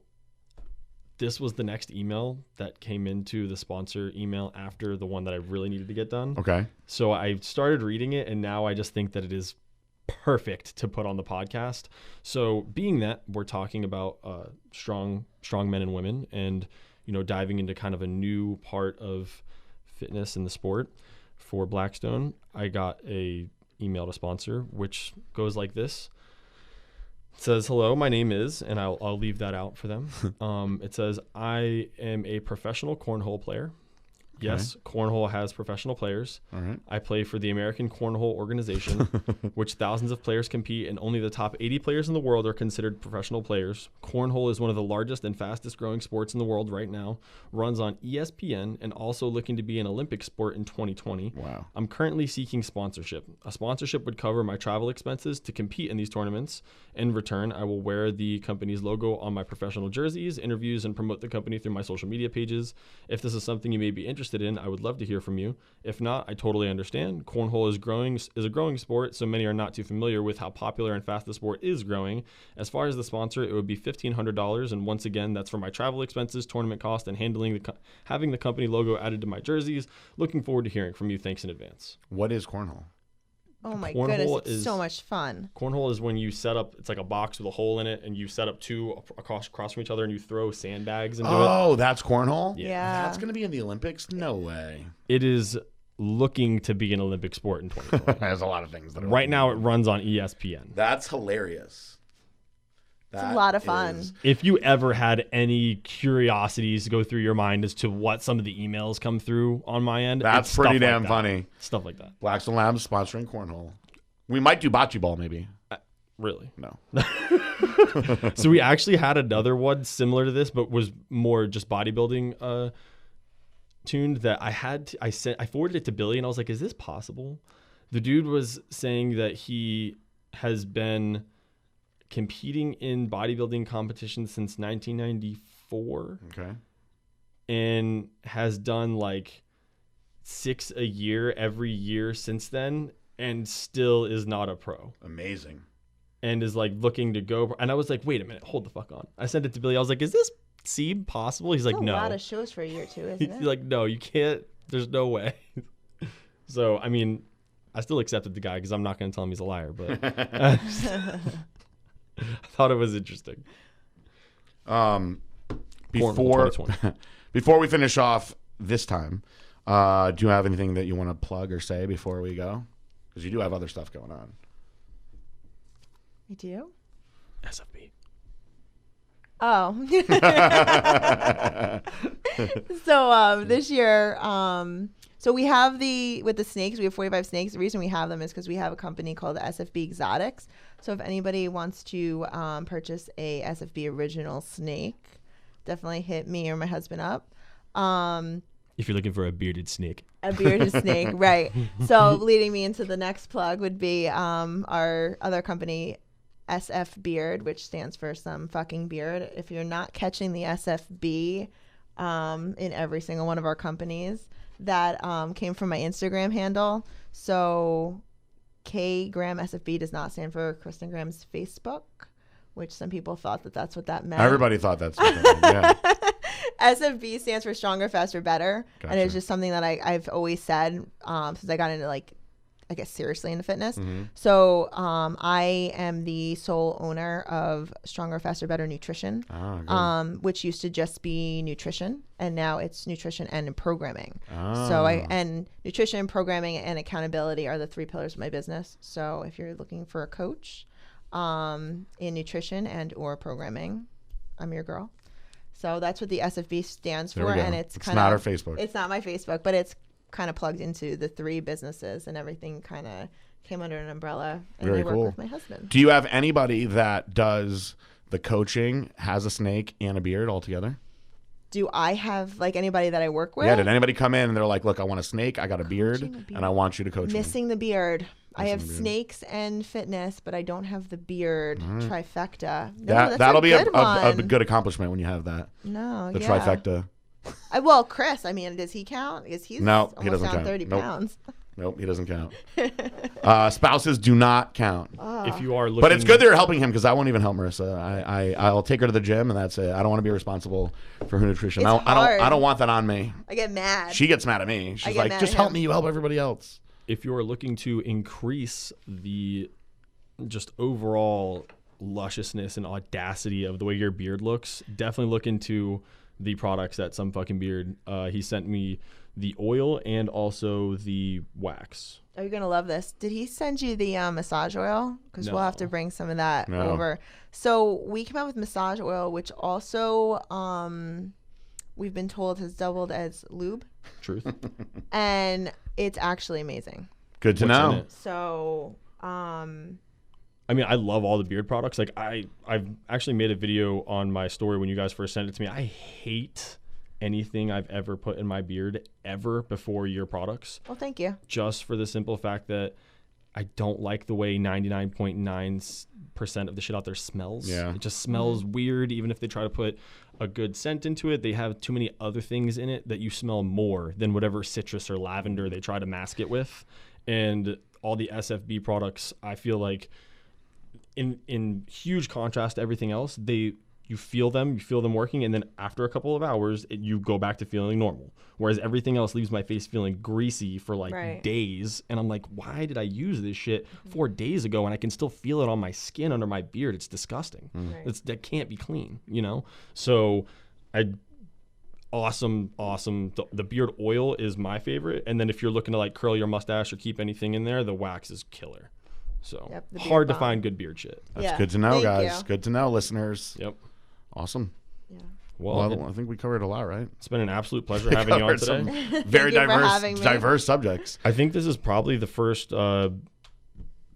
this was the next email that came into the sponsor email after the one that I really needed to get done. Okay. So I started reading it, and now I just think that it is perfect to put on the podcast. So being that we're talking about strong men and women, and diving into kind of a new part of fitness in the sport for Blackstone, I got a email to sponsor, which goes like this. It says, hello, my name is, and I'll leave that out for them. It says, I am a professional cornhole player. Yes, cornhole has professional players. All right. I play for the American Cornhole Organization, which thousands of players compete, and only the top 80 players in the world are considered professional players. Cornhole is one of the largest and fastest growing sports in the world right now, runs on ESPN, and also looking to be an Olympic sport in 2020. Wow. I'm currently seeking sponsorship. A sponsorship would cover my travel expenses to compete in these tournaments. In return, I will wear the company's logo on my professional jerseys, interviews, and promote the company through my social media pages. If this is something you may be interested in, I would love to hear from you. If not, I totally understand. Cornhole is a growing sport, so many are not too familiar with how popular and fast the sport is growing. As far as the sponsor, it would be $1,500, and once again, that's for my travel expenses, tournament cost, and having the company logo added to my jerseys. Looking forward to hearing from you. Thanks in advance. What is cornhole? Oh my Cornhole goodness, it's is- so much fun. Cornhole is when you set up, it's like a box with a hole in it, and you set up two across from each other, and you throw sandbags into it. Oh, that's cornhole? Yeah. That's going to be in the Olympics? No way. It is looking to be an Olympic sport in 2020. There's a lot of things that are Right now, it runs on ESPN. That's hilarious. It's a lot of fun. If you ever had any curiosities go through your mind as to what some of the emails come through on my end, That's it's pretty stuff like damn that. funny. Stuff like that. Blackstone Labs sponsoring cornhole. We might do bocce ball, maybe. Really? No. So we actually had another one similar to this, but was more just bodybuilding tuned that I forwarded it to Billy and I was like, is this possible? The dude was saying that he has been competing in bodybuilding competitions since 1994. Okay. And has done like 6 a year every year since then and still is not a pro. Amazing. And is like looking to go. And I was like, wait a minute, hold the fuck on. I sent it to Billy. I was like, is this seem possible? He's like, That's no. a lot of shows for a year too, isn't He's it? like, no, you can't. There's no way. So, I mean, I still accepted the guy because I'm not going to tell him he's a liar, but I thought it was interesting. Before we finish off this time, do you have anything that you want to plug or say before we go? Because you do have other stuff going on. I do? SFB. Oh. So this year, so we have with the snakes, we have 45 snakes. The reason we have them is because we have a company called SFB Exotics. So if anybody wants to purchase a SFB original snake, definitely hit me or my husband up. If you're looking for a bearded snake. A bearded snake, right. So leading me into the next plug would be our other company, SF Beard, which stands for some fucking beard. If you're not catching the SFB in every single one of our companies, that came from my Instagram handle. So K Graham SFB does not stand for Kristen Graham's Facebook, which some people thought that that's what that meant. Everybody thought that's what that meant. Yeah. SFB stands for Stronger, Faster, Better. Gotcha. And it's just something that I've always said since I got into I guess seriously into fitness. Mm-hmm. So I am the sole owner of Stronger, Faster, Better Nutrition, which used to just be nutrition, and now it's nutrition and programming. So and nutrition, programming, and accountability are the 3 pillars of my business. So if you're looking for a coach in nutrition and or programming, I'm your girl. So that's what the SFB stands for, and it's kind of not our Facebook. It's not my Facebook, but it's kind of plugged into the 3 businesses, and everything kind of came under an umbrella. And Very I work cool. with my husband. Do you have anybody that does the coaching, has a snake and a beard all together? Do I have anybody that I work with? Yeah. Did anybody come in and they're like, look, I want a snake, I got a beard, and I want you to coach me? Missing the beard. I have snakes and fitness, but I don't have the beard trifecta. No, That'll be a one. good accomplishment when you have that. No, The yeah. trifecta. Well, Chris, I mean, does he count? Because he's No, he almost doesn't down count. 30 Nope. pounds. Nope, he doesn't count. Spouses do not count. If you are looking, But it's good they're helping him because I won't even help Marissa. I'll take her to the gym and that's it. I don't want to be responsible for her nutrition. It's hard. I don't want that on me. I get mad. She gets mad at me. She's get like, mad just at help him. me. You help everybody else. if you are looking to increase the just overall lusciousness and audacity of the way your beard looks, definitely look into the products at Some Fucking Beard. He sent me the oil and also the wax. Oh, you're gonna love this. Did he send you the massage oil? Because we'll have to bring some of that over. So we came out with massage oil, which also we've been told has doubled as lube. Truth. And it's actually amazing. Good to What's in know. it? So I mean, I love all the beard products. Like I've actually made a video on my story when you guys first sent it to me. I hate anything I've ever put in my beard ever before your products. well, thank you. Just for the simple fact that I don't like the way 99.9% of the shit out there smells. Yeah. It just smells weird. Even if they try to put a good scent into it, they have too many other things in it that you smell more than whatever citrus or lavender they try to mask it with. And all the SFB products, I feel like in huge contrast to everything else, you feel them working, and then after a couple of hours, you go back to feeling normal. Whereas everything else leaves my face feeling greasy for like days, and I'm like, why did I use this shit 4 days ago, and I can still feel it on my skin under my beard? It's disgusting. That can't be clean, you know? So awesome. The beard oil is my favorite, and then if you're looking to like curl your mustache or keep anything in there, the wax is killer. So hard to find good beard shit. That's good to know, guys. You. Good to know, listeners. Yep. Awesome. Yeah. Well, I think we covered a lot, right? It's been an absolute pleasure having you on today. Very Thank you for having me. diverse subjects. I think this is probably the first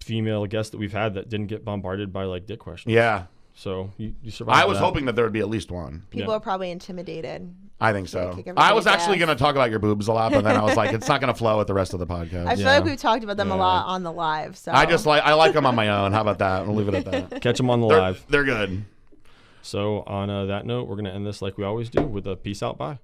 female guest that we've had that didn't get bombarded by like dick questions. Yeah. So you survived. I was hoping that there would be at least one. People are probably intimidated. I think so. I was actually going to talk about your boobs a lot, but then I was like, it's not going to flow with the rest of the podcast. I feel like we've talked about them a lot on the live. So I like them on my own. How about that? We'll leave it at that. Catch them on the live. They're good. So on that note, we're going to end this like we always do with a peace out. Bye.